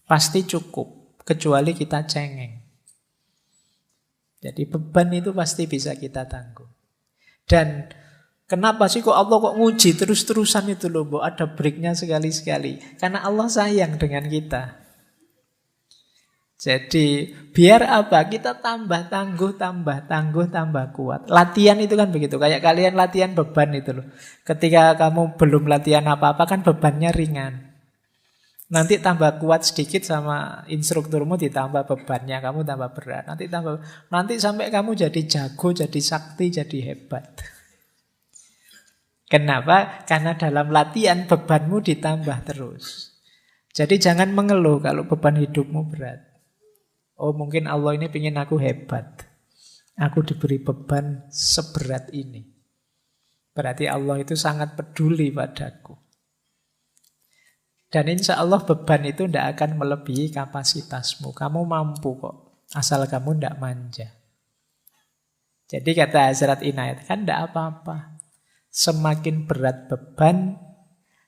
Pasti cukup, kecuali kita cengeng. Jadi beban itu pasti bisa kita tanggung. Dan Kenapa sih kok Allah kok nguji terus-terusan itu loh, Mbok? Ada breaknya sekali-sekali. Karena Allah sayang dengan kita. Jadi biar apa? Kita tambah tangguh, tambah kuat. Latihan itu kan begitu. Kayak kalian latihan beban itu loh. Ketika kamu belum latihan apa-apa kan bebannya ringan. Nanti tambah kuat sedikit sama instrukturmu ditambah bebannya, kamu tambah berat. Nanti sampai kamu jadi jago, jadi sakti, jadi hebat. Kenapa? Karena dalam latihan bebanmu ditambah terus. Jadi jangan mengeluh kalau beban hidupmu berat. Oh mungkin Allah ini ingin aku hebat. Aku diberi beban seberat ini. Berarti Allah itu sangat peduli padaku. Dan insya Allah beban itu tidak akan melebihi kapasitasmu. Kamu mampu kok. Asal kamu tidak manja. Jadi kata Hazrat Inayat, kan tidak apa-apa. Semakin berat beban,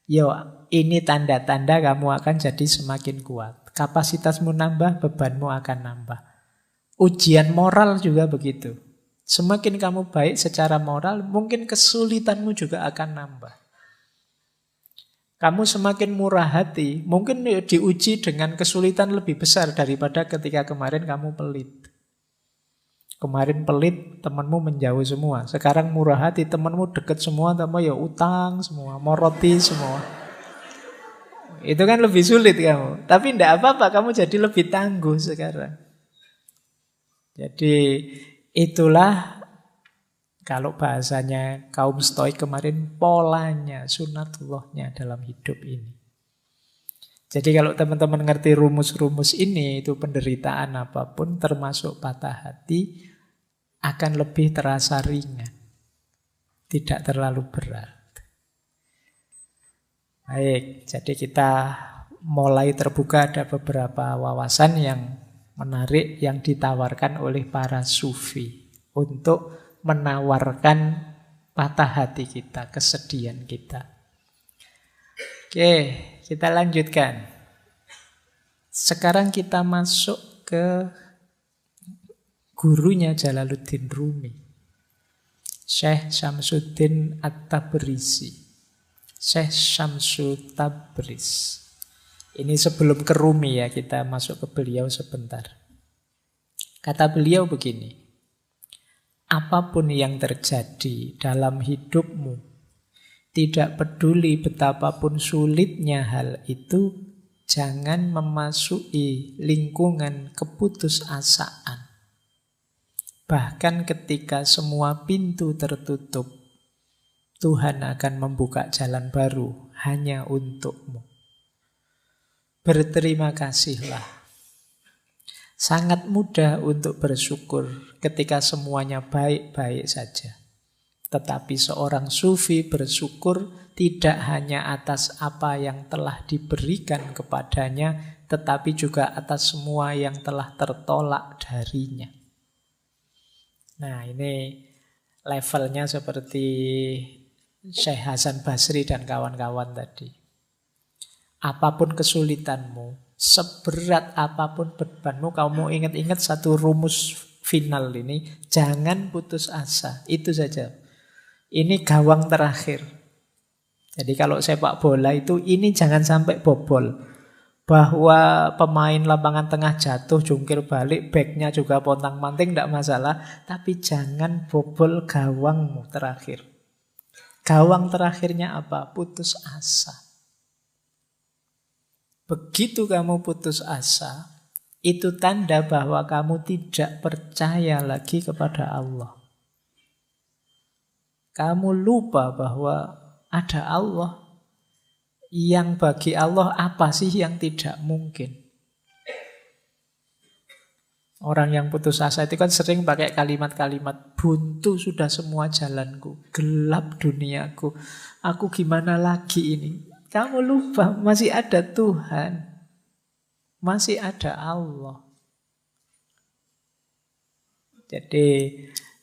yo ini tanda-tanda kamu akan jadi semakin kuat. Kapasitasmu nambah, bebanmu akan nambah. Ujian moral juga begitu. Semakin kamu baik secara moral, mungkin kesulitanmu juga akan nambah. Kamu semakin murah hati, mungkin diuji dengan kesulitan lebih besar daripada ketika kemarin kamu pelit. Kemarin pelit, temanmu menjauh semua. Sekarang murah hati, temanmu deket semua, tambah ya utang semua, moroti semua. Itu kan lebih sulit kamu. Tapi tidak apa-apa, kamu jadi lebih tangguh sekarang. Jadi itulah kalau bahasanya kaum Stoik kemarin, polanya, sunatullahnya dalam hidup ini. Jadi kalau teman-teman ngerti rumus-rumus ini, itu penderitaan apapun termasuk patah hati akan lebih terasa ringan. Tidak terlalu berat. Baik, jadi kita mulai terbuka, ada beberapa wawasan yang menarik yang ditawarkan oleh para sufi untuk menawarkan patah hati kita, kesedihan kita. Oke, kita lanjutkan. Sekarang kita masuk ke gurunya Jalaluddin Rumi, Syekh Syamsuddin At-Tabrisi. Syekh Syamsu Tabriz. Ini sebelum ke Rumi ya, kita masuk ke beliau sebentar. Kata beliau begini, apapun yang terjadi dalam hidupmu, tidak peduli betapapun sulitnya hal itu, jangan memasuki lingkungan keputusasaan. Bahkan ketika semua pintu tertutup, Tuhan akan membuka jalan baru hanya untukmu. Berterima kasihlah. Sangat mudah untuk bersyukur ketika semuanya baik-baik saja. Tetapi seorang sufi bersyukur tidak hanya atas apa yang telah diberikan kepadanya, tetapi juga atas semua yang telah tertolak darinya. Nah, ini levelnya seperti Syekh Hasan Basri dan kawan-kawan tadi. Apapun kesulitanmu, seberat apapun bebanmu, kamu ingat-ingat satu rumus final ini, jangan putus asa. Itu saja. Ini gawang terakhir. Jadi kalau sepak bola itu, ini jangan sampai bobol. Bahwa pemain lapangan tengah jatuh, jungkir balik, backnya juga pontang-manting, tidak masalah. Tapi jangan bobol gawangmu terakhir. Gawang terakhirnya apa? Putus asa. Begitu kamu putus asa, itu tanda bahwa kamu tidak percaya lagi kepada Allah. Kamu lupa bahwa ada Allah. Yang bagi Allah apa sih yang tidak mungkin? Orang yang putus asa itu kan sering pakai kalimat-kalimat, buntu sudah semua jalanku, gelap duniaku, aku gimana lagi ini? Kamu lupa masih ada Tuhan, masih ada Allah. Jadi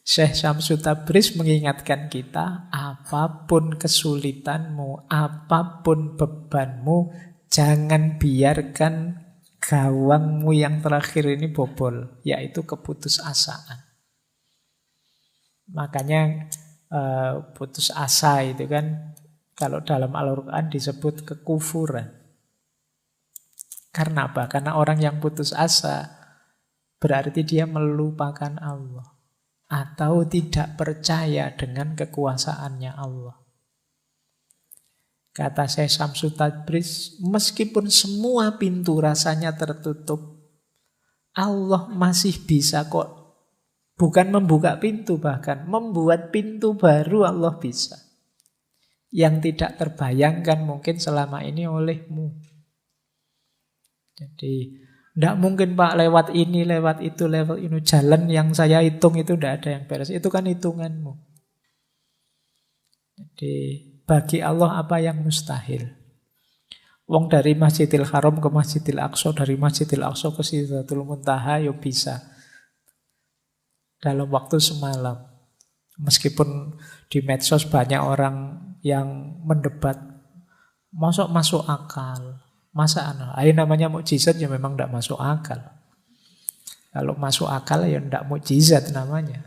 Syekh Syamsu Tabriz mengingatkan kita, apapun kesulitanmu, apapun bebanmu, jangan biarkan gawangmu yang terakhir ini bobol, yaitu keputusasaan. Makanya putus asa itu kan kalau dalam Al-Quran disebut kekufuran. Karena apa? Karena orang yang putus asa berarti dia melupakan Allah atau tidak percaya dengan kekuasaannya Allah. Kata Syekh Syamsul Tabriz, meskipun semua pintu rasanya tertutup, Allah masih bisa kok. Bukan membuka pintu, bahkan membuat pintu baru Allah bisa. Yang tidak terbayangkan mungkin selama ini olehmu. Jadi, tidak mungkin Pak lewat ini, lewat itu, lewat ini. Jalan yang saya hitung itu tidak ada yang beres. Itu kan hitunganmu. Jadi, bagi Allah apa yang mustahil? Wong dari Masjidil Haram ke Masjidil Aqsa, dari Masjidil Aqsa ke Sidratul Muntaha, ya bisa. Dalam waktu semalam. Meskipun di medsos banyak orang yang mendebat, masuk akal. Masa namanya mukjizat ya memang tidak masuk akal. Kalau masuk akal ya tidak mukjizat namanya.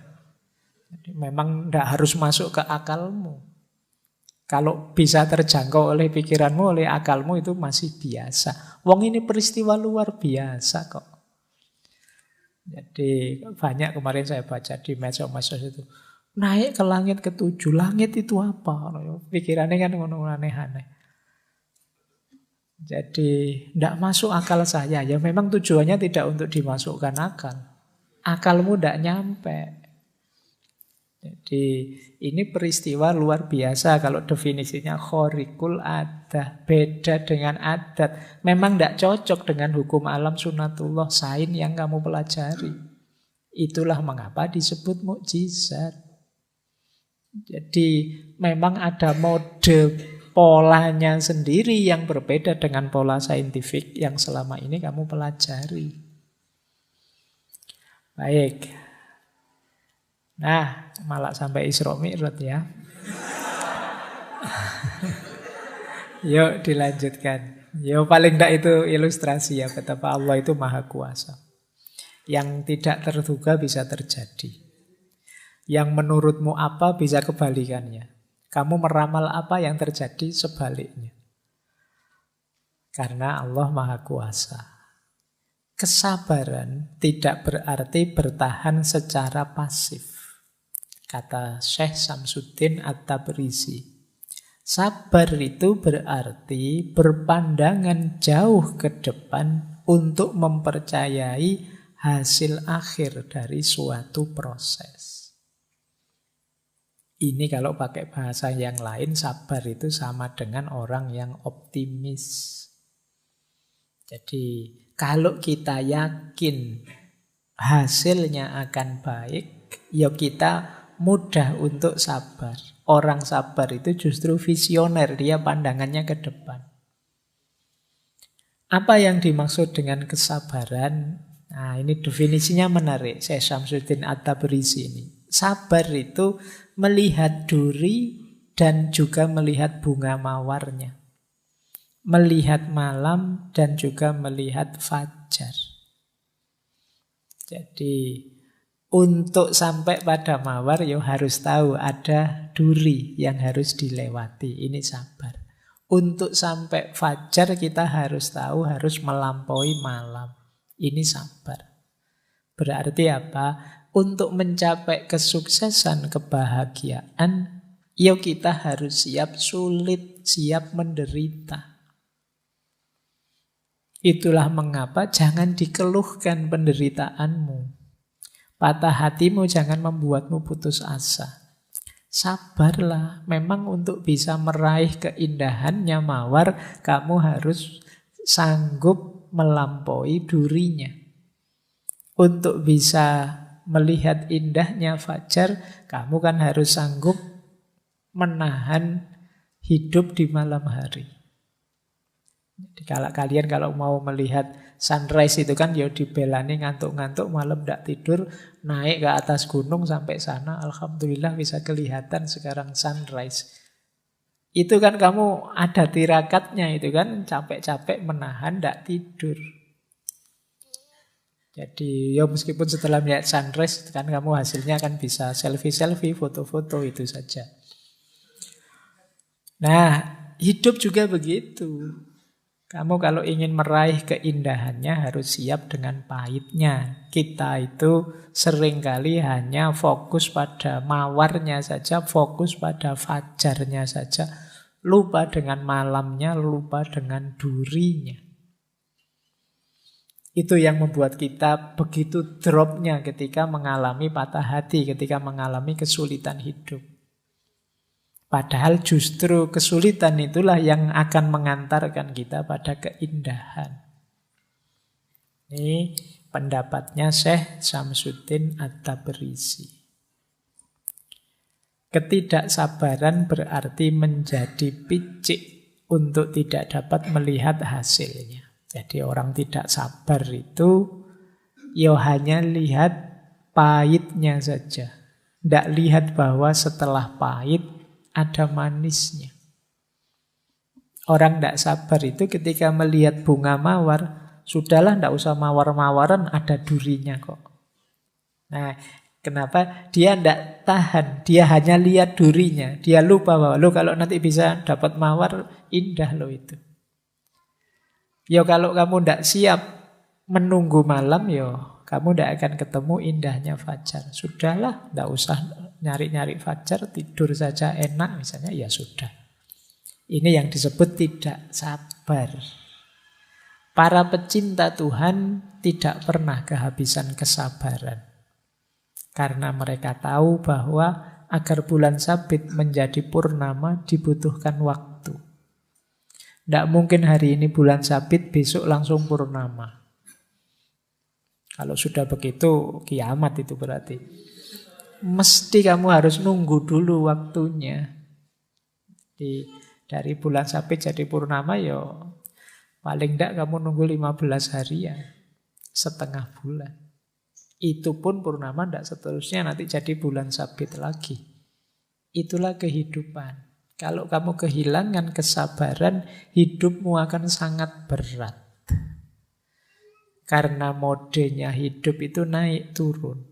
Jadi memang tidak harus masuk ke akalmu. Kalau bisa terjangkau oleh pikiranmu, oleh akalmu itu masih biasa. Wong ini peristiwa luar biasa kok. Jadi banyak kemarin saya baca di medsos itu. Naik ke langit ke-7. Langit itu apa? Pikirannya kan aneh-aneh. Jadi tidak masuk akal saya. Ya memang tujuannya tidak untuk dimasukkan akal. Akalmu tidak nyampe. Jadi ini peristiwa luar biasa kalau definisinya khorikul adah, beda dengan adat. Memang tidak cocok dengan hukum alam sunatullah, sains yang kamu pelajari. Itulah mengapa disebut mukjizat. Jadi memang ada mode polanya sendiri yang berbeda dengan pola saintifik yang selama ini kamu pelajari. Baik. Nah, malah sampai Isra Mi'raj ya. Yuk dilanjutkan. Yuk paling tidak itu ilustrasi ya betapa Allah itu maha kuasa. Yang tidak terduga bisa terjadi. Yang menurutmu apa bisa kebalikannya. Kamu meramal apa yang terjadi sebaliknya. Karena Allah maha kuasa. Kesabaran tidak berarti bertahan secara pasif. Kata Syekh Syamsuddin At-Tabrizi, sabar itu berarti berpandangan jauh ke depan untuk mempercayai hasil akhir dari suatu proses. Ini kalau pakai bahasa yang lain, sabar itu sama dengan orang yang optimis. Jadi kalau kita yakin hasilnya akan baik, ya kita mudah untuk sabar. Orang sabar itu justru visioner, dia pandangannya ke depan. Apa yang dimaksud dengan kesabaran? Nah, ini definisinya menarik. Syekh Syamsuddin At-Tabrizi ini. Sabar itu melihat duri dan juga melihat bunga mawarnya. Melihat malam dan juga melihat fajar. Jadi untuk sampai pada mawar ya harus tahu ada duri yang harus dilewati. Ini sabar. Untuk sampai fajar kita harus tahu harus melampaui malam. Ini sabar. Berarti apa? Untuk mencapai kesuksesan, kebahagiaan, ya kita harus siap sulit, siap menderita. Itulah mengapa jangan dikeluhkan penderitaanmu. Patah hatimu jangan membuatmu putus asa. Sabarlah. Memang untuk bisa meraih keindahannya mawar, kamu harus sanggup melampaui durinya. Untuk bisa melihat indahnya fajar, kamu kan harus sanggup menahan hidup di malam hari. Jadi kalau mau melihat sunrise itu kan ya dibelani ngantuk-ngantuk malam tidak tidur, naik ke atas gunung sampai sana, alhamdulillah bisa kelihatan sekarang sunrise. Itu kan kamu ada tirakatnya itu kan, capek-capek menahan tidak tidur. Jadi ya meskipun setelah melihat sunrise kan kamu hasilnya kan bisa selfie-selfie, foto-foto itu saja. Nah, hidup juga begitu. Kamu kalau ingin meraih keindahannya harus siap dengan pahitnya. Kita itu seringkali hanya fokus pada mawarnya saja, fokus pada fajarnya saja. Lupa dengan malamnya, lupa dengan durinya. Itu yang membuat kita begitu dropnya ketika mengalami patah hati, ketika mengalami kesulitan hidup. Padahal justru kesulitan itulah yang akan mengantarkan kita pada keindahan. Ini pendapatnya Syekh Syamsuddin At-Tabrisi. Ketidaksabaran berarti menjadi picik untuk tidak dapat melihat hasilnya. Jadi orang tidak sabar itu ya hanya lihat pahitnya saja. Tidak lihat bahwa setelah pahit ada manisnya. Orang tidak sabar itu ketika melihat bunga mawar, sudahlah tidak usah mawar-mawaran, ada durinya kok. Nah, kenapa? Dia tidak tahan, dia hanya lihat durinya. Dia lupa bahwa kalau nanti bisa dapat mawar, indah loh itu. Ya kalau kamu tidak siap menunggu malam, ya kamu tidak akan ketemu indahnya fajar. Sudahlah, tidak usah nyari-nyari fajar, tidur saja enak misalnya, ya sudah. Ini yang disebut tidak sabar. Para pecinta Tuhan tidak pernah kehabisan kesabaran. Karena mereka tahu bahwa agar bulan sabit menjadi purnama dibutuhkan waktu. Tidak mungkin hari ini bulan sabit, besok langsung purnama. Kalau sudah begitu, kiamat itu berarti. Mesti kamu harus nunggu dulu waktunya. Dari bulan sabit jadi purnama, ya paling tidak kamu nunggu 15 hari ya, setengah bulan. Itu pun purnama tidak seterusnya nanti jadi bulan sabit lagi. Itulah kehidupan. Kalau kamu kehilangan kesabaran, hidupmu akan sangat berat. Karena modenya hidup itu naik turun.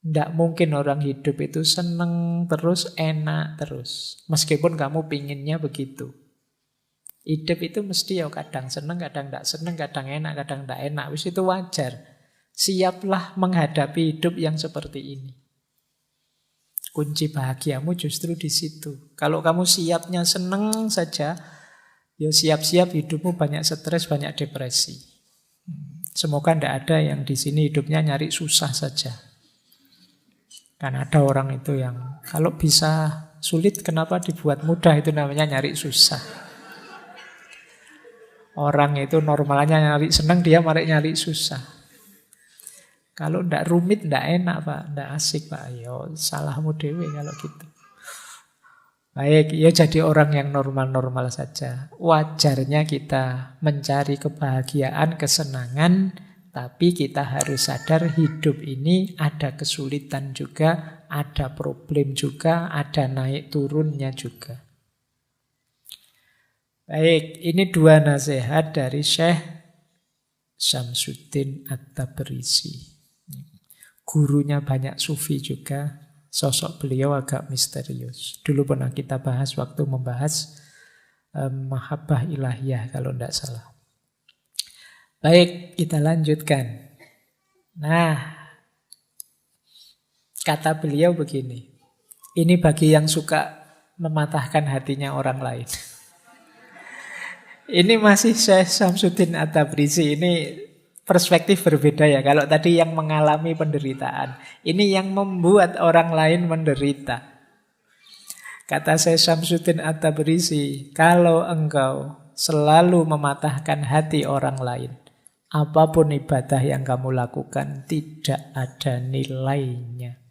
Tidak mungkin orang hidup itu seneng terus, enak terus. Meskipun kamu pinginnya begitu. Hidup itu mesti ya kadang seneng, kadang tidak seneng, kadang enak, kadang tidak enak. Wis itu wajar. Siaplah menghadapi hidup yang seperti ini. Kunci bahagiamu justru di situ. Kalau kamu siapnya seneng saja, ya siap-siap hidupmu banyak stres, banyak depresi. Semoga tidak ada yang di sini hidupnya nyari susah saja. Kan ada orang itu yang kalau bisa sulit kenapa dibuat mudah, itu namanya nyari susah. Orang itu normalnya nyari senang, dia malah nyari susah. Kalau ndak rumit, ndak enak Pak, ndak asik Pak. Yo salahmu dewe kalau gitu. Baik, ya jadi orang yang normal-normal saja. Wajarnya kita mencari kebahagiaan, kesenangan, tapi kita harus sadar hidup ini ada kesulitan juga, ada problem juga, ada naik turunnya juga. Baik, ini dua nasihat dari Syekh Syamsuddin At-Tabrisi. Gurunya banyak sufi juga, sosok beliau agak misterius. Dulu pernah kita bahas waktu membahas Mahabbah Ilahiyah kalau tidak salah. Baik, kita lanjutkan. Nah, kata beliau begini. Ini bagi yang suka mematahkan hatinya orang lain. Ini masih Syekh Syamsuddin At-Tabrisi. Ini perspektif berbeda ya. Kalau tadi yang mengalami penderitaan, ini yang membuat orang lain menderita. Kata Syekh Syamsuddin At-Tabrisi, kalau engkau selalu mematahkan hati orang lain, apapun ibadah yang kamu lakukan tidak ada nilainya.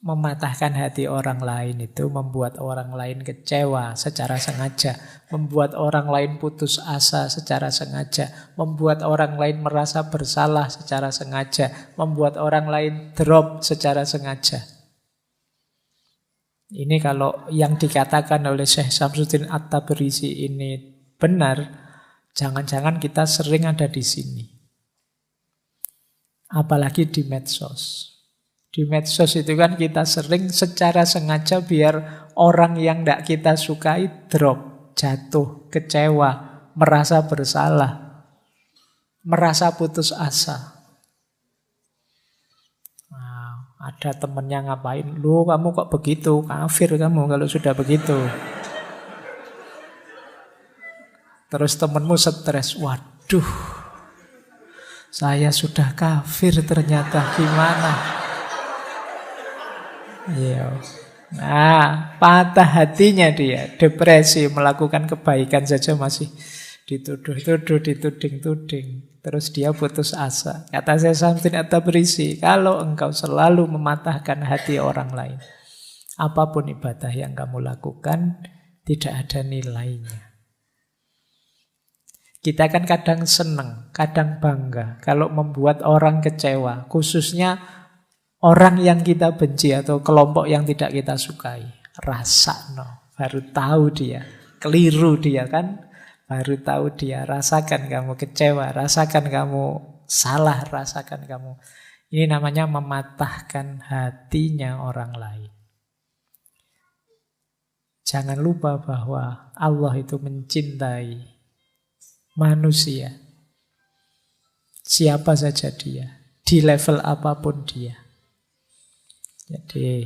Mematahkan hati orang lain itu membuat orang lain kecewa secara sengaja, membuat orang lain putus asa secara sengaja, membuat orang lain merasa bersalah secara sengaja, membuat orang lain drop secara sengaja. Ini kalau yang dikatakan oleh Syekh Syamsuddin At-Tabrisi ini benar, Jangan-jangan kita sering ada di sini. Apalagi di medsos. Di medsos itu kan kita sering secara sengaja biar orang yang tidak kita sukai drop, jatuh, kecewa, merasa bersalah, merasa putus asa. Nah, ada temennya ngapain, lu kamu kok begitu, kafir kamu kalau sudah begitu. Terus temenmu stres, waduh, saya sudah kafir ternyata, gimana? Iya. Nah, patah hatinya dia, depresi, melakukan kebaikan saja masih dituduh-tuduh, dituding-tuding. Terus dia putus asa. Kata saya Samsudin At-Tabrisi, kalau engkau selalu mematahkan hati orang lain, apapun ibadah yang kamu lakukan, tidak ada nilainya. Kita kan kadang senang, kadang bangga kalau membuat orang kecewa, khususnya orang yang kita benci atau kelompok yang tidak kita sukai. Rasakno, baru tahu dia, keliru dia kan, baru tahu dia, rasakan kamu kecewa, rasakan kamu salah, rasakan kamu. Ini namanya mematahkan hatinya orang lain. Jangan lupa bahwa Allah itu mencintai manusia, siapa saja dia, di level apapun dia. Jadi,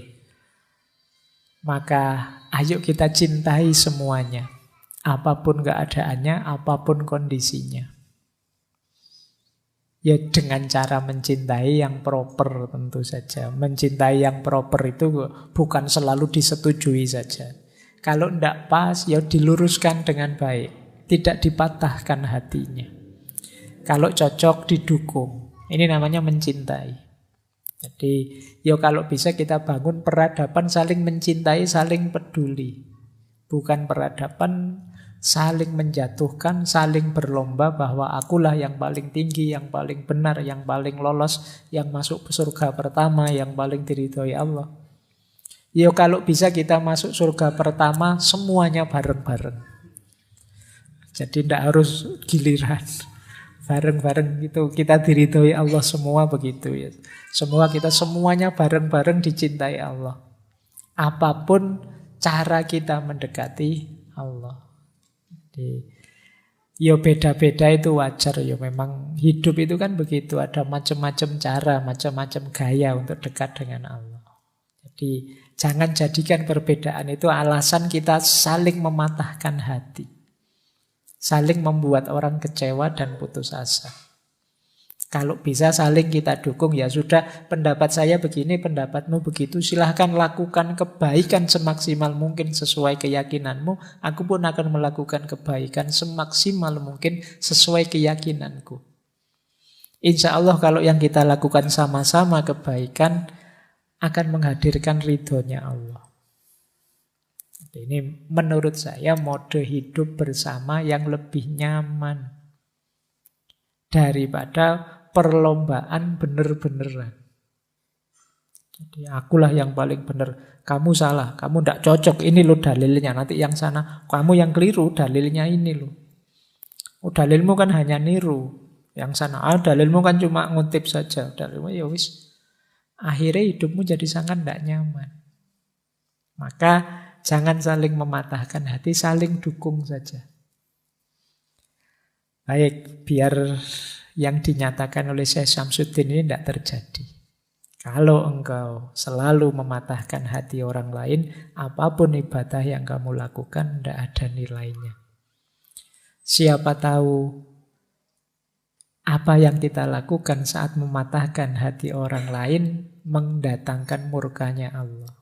maka ayo kita cintai semuanya, apapun keadaannya, apapun kondisinya. Ya dengan cara mencintai yang proper tentu saja. Mencintai yang proper itu bukan selalu disetujui saja. Kalau tidak pas, ya diluruskan dengan baik. Tidak dipatahkan hatinya. Kalau cocok, didukung. Ini namanya mencintai. Jadi, ya kalau bisa kita bangun peradaban saling mencintai, saling peduli. Bukan peradaban saling menjatuhkan, saling berlomba bahwa akulah yang paling tinggi, yang paling benar, yang paling lolos, yang masuk surga pertama, yang paling diridhoi Allah. Ya kalau bisa kita masuk surga pertama semuanya bareng-bareng. Jadi tidak harus giliran. Bareng-bareng gitu kita diridhoi Allah semua begitu ya. Semua kita semuanya bareng-bareng dicintai Allah. Apapun cara kita mendekati Allah. Jadi, ya beda-beda itu wajar ya. Memang hidup itu kan begitu. Ada macam-macam cara, macam-macam gaya untuk dekat dengan Allah. Jadi jangan jadikan perbedaan itu alasan kita saling mematahkan hati. Saling membuat orang kecewa dan putus asa. Kalau bisa saling kita dukung, ya sudah pendapat saya begini, pendapatmu begitu. Silahkan lakukan kebaikan semaksimal mungkin sesuai keyakinanmu. Aku pun akan melakukan kebaikan semaksimal mungkin sesuai keyakinanku. Insya Allah kalau yang kita lakukan sama-sama kebaikan akan menghadirkan ridhonya Allah. Ini menurut saya mode hidup bersama yang lebih nyaman daripada perlombaan bener-beneran. Jadi akulah yang paling benar, kamu salah, kamu tidak cocok, ini loh dalilnya. Nanti yang sana, kamu yang keliru, dalilnya ini loh. Oh, dalilmu kan hanya niru. Yang sana, dalilmu kan cuma ngutip saja. Dalilmu ya wis. Akhirnya hidupmu jadi sangat tidak nyaman. Maka jangan saling mematahkan hati, saling dukung saja. Baik, biar yang dinyatakan oleh Syekh Syamsuddin ini tidak terjadi. Kalau engkau selalu mematahkan hati orang lain, apapun ibadah yang kamu lakukan tidak ada nilainya. Siapa tahu apa yang kita lakukan saat mematahkan hati orang lain mendatangkan murkanya Allah.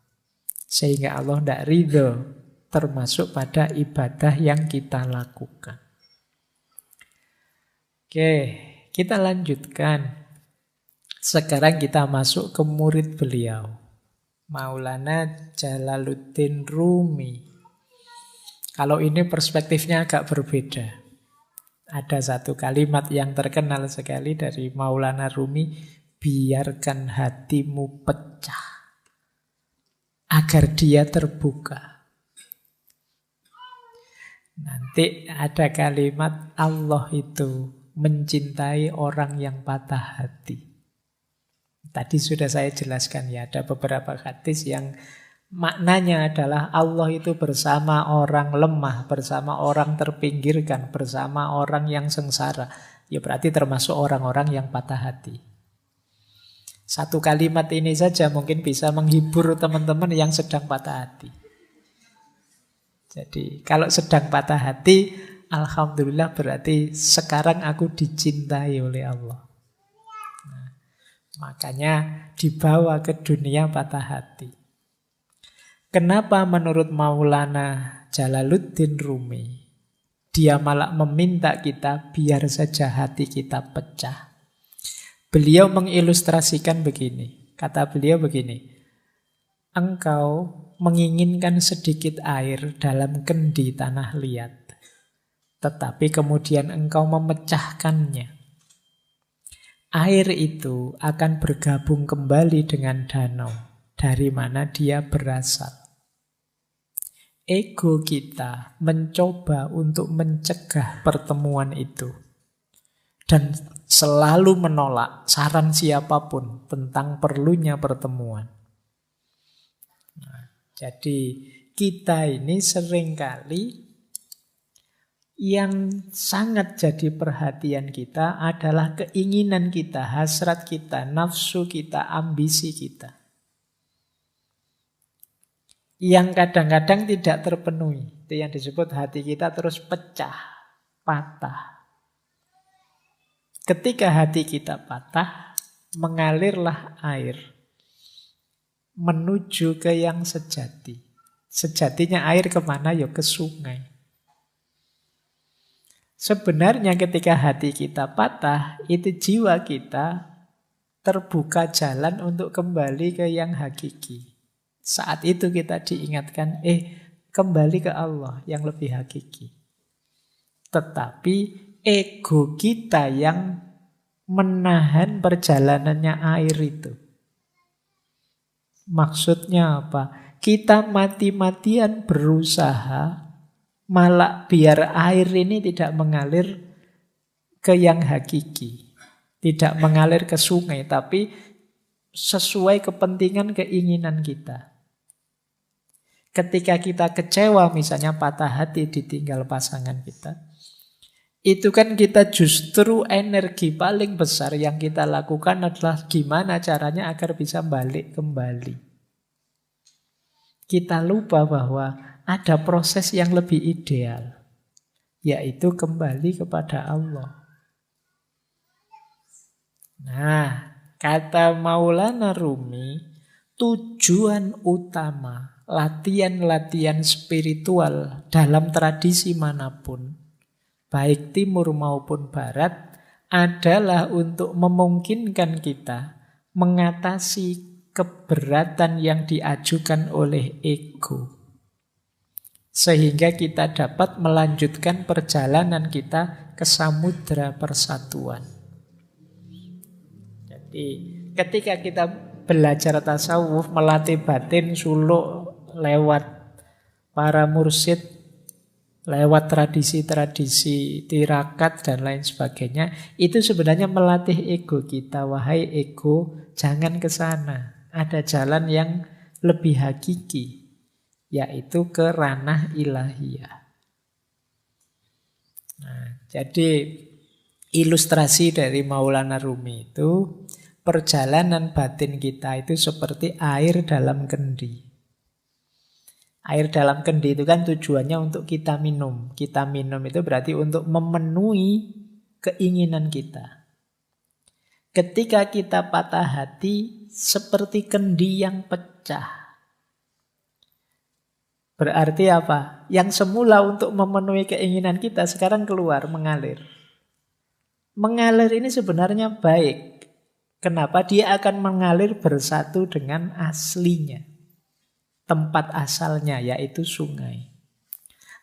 Sehingga Allah tidak ridho termasuk pada ibadah yang kita lakukan. Oke, kita lanjutkan. Sekarang kita masuk ke murid beliau, Maulana Jalaluddin Rumi. Kalau ini perspektifnya agak berbeda. Ada satu kalimat yang terkenal sekali dari Maulana Rumi, biarkan hatimu pecah agar dia terbuka. Nanti ada kalimat Allah itu mencintai orang yang patah hati. Tadi sudah saya jelaskan ya, ada beberapa hadis yang maknanya adalah Allah itu bersama orang lemah, bersama orang terpinggirkan, bersama orang yang sengsara. Ya berarti termasuk orang-orang yang patah hati. Satu kalimat ini saja mungkin bisa menghibur teman-teman yang sedang patah hati. Jadi kalau sedang patah hati, alhamdulillah berarti sekarang aku dicintai oleh Allah. Nah, makanya dibawa ke dunia patah hati. Kenapa menurut Maulana Jalaluddin Rumi, dia malah meminta kita biar saja hati kita pecah. Beliau mengilustrasikan begini, kata beliau begini, engkau menginginkan sedikit air dalam kendi tanah liat, tetapi kemudian engkau memecahkannya. Air itu akan bergabung kembali dengan danau, dari mana dia berasal. Ego kita mencoba untuk mencegah pertemuan itu. Dan selalu menolak saran siapapun tentang perlunya pertemuan. Nah, jadi kita ini seringkali yang sangat jadi perhatian kita adalah keinginan kita, hasrat kita, nafsu kita, ambisi kita. Yang kadang-kadang tidak terpenuhi. Itu yang disebut hati kita terus pecah, patah. Ketika hati kita patah, mengalirlah air menuju ke yang sejati. Sejatinya air kemana? Ya ke sungai. Sebenarnya ketika hati kita patah, itu jiwa kita terbuka jalan untuk kembali ke yang hakiki. Saat itu kita diingatkan, kembali ke Allah yang lebih hakiki. Tetapi ego kita yang menahan perjalanannya air itu. Maksudnya apa? Kita mati-matian berusaha malah biar air ini tidak mengalir ke yang hakiki. Tidak mengalir ke sungai, tapi sesuai kepentingan keinginan kita. Ketika kita kecewa, misalnya patah hati ditinggal pasangan kita, itu kan kita justru energi paling besar yang kita lakukan adalah gimana caranya agar bisa balik kembali. Kita lupa bahwa ada proses yang lebih ideal, yaitu kembali kepada Allah. Nah, kata Maulana Rumi, tujuan utama latihan-latihan spiritual dalam tradisi manapun, baik timur maupun barat, adalah untuk memungkinkan kita mengatasi keberatan yang diajukan oleh ego. Sehingga kita dapat melanjutkan perjalanan kita ke samudra persatuan. Jadi ketika kita belajar tasawuf, melatih batin, suluk, lewat para mursyid, lewat tradisi-tradisi tirakat dan lain sebagainya, itu sebenarnya melatih ego kita. Wahai ego, jangan ke sana. Ada jalan yang lebih hakiki, yaitu ke ranah ilahiyah. Nah, jadi ilustrasi dari Maulana Rumi itu, perjalanan batin kita itu seperti air dalam kendi. Air dalam kendi itu kan tujuannya untuk kita minum. Kita minum itu berarti untuk memenuhi keinginan kita. Ketika kita patah hati, seperti kendi yang pecah. Berarti apa? Yang semula untuk memenuhi keinginan kita sekarang keluar, mengalir. Mengalir ini sebenarnya baik. Kenapa? Dia akan mengalir bersatu dengan aslinya. Tempat asalnya, yaitu sungai.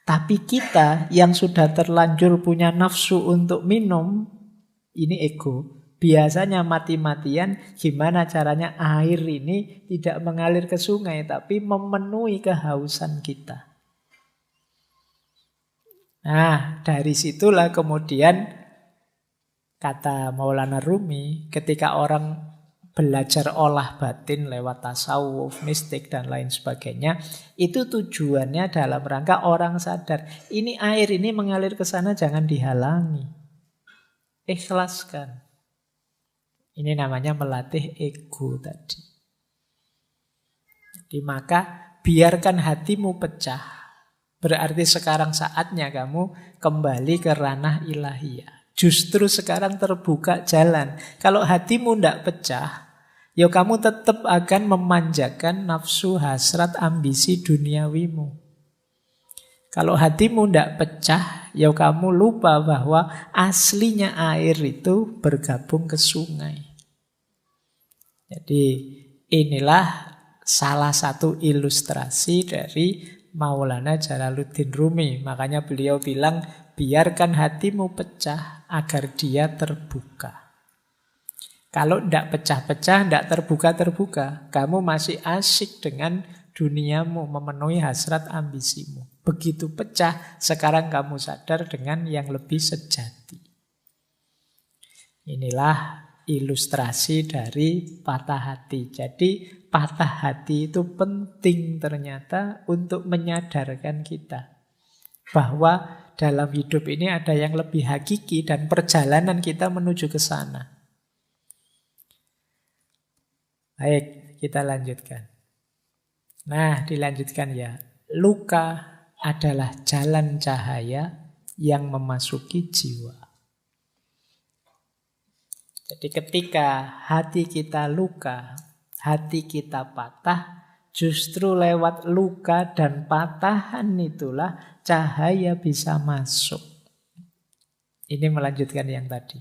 Tapi kita yang sudah terlanjur punya nafsu untuk minum, ini ego, biasanya mati-matian gimana caranya air ini tidak mengalir ke sungai, tapi memenuhi kehausan kita. Nah, dari situlah kemudian kata Maulana Rumi, ketika orang belajar olah batin lewat tasawuf, mistik, dan lain sebagainya, itu tujuannya dalam rangka orang sadar. Ini air ini mengalir ke sana, jangan dihalangi. Ikhlaskan. Ini namanya melatih ego tadi. Jadi maka biarkan hatimu pecah. Berarti sekarang saatnya kamu kembali ke ranah ilahiyah. Justru sekarang terbuka jalan. Kalau hatimu tidak pecah, ya kamu tetap akan memanjakan nafsu, hasrat, ambisi duniawimu. Kalau hatimu tidak pecah, ya kamu lupa bahwa aslinya air itu bergabung ke sungai. Jadi inilah salah satu ilustrasi dari Maulana Jalaluddin Rumi. Makanya beliau bilang, biarkan hatimu pecah agar dia terbuka. Kalau tidak pecah-pecah, tidak terbuka-terbuka, kamu masih asyik dengan duniamu, memenuhi hasrat ambisimu. Begitu pecah, sekarang kamu sadar dengan yang lebih sejati. Inilah ilustrasi dari patah hati. Jadi patah hati itu penting ternyata untuk menyadarkan kita bahwa dalam hidup ini ada yang lebih hakiki dan perjalanan kita menuju ke sana. Baik, kita lanjutkan. Nah, dilanjutkan ya. Luka adalah jalan cahaya yang memasuki jiwa. Jadi ketika hati kita luka, hati kita patah, justru lewat luka dan patahan itulah cahaya bisa masuk. Ini melanjutkan yang tadi.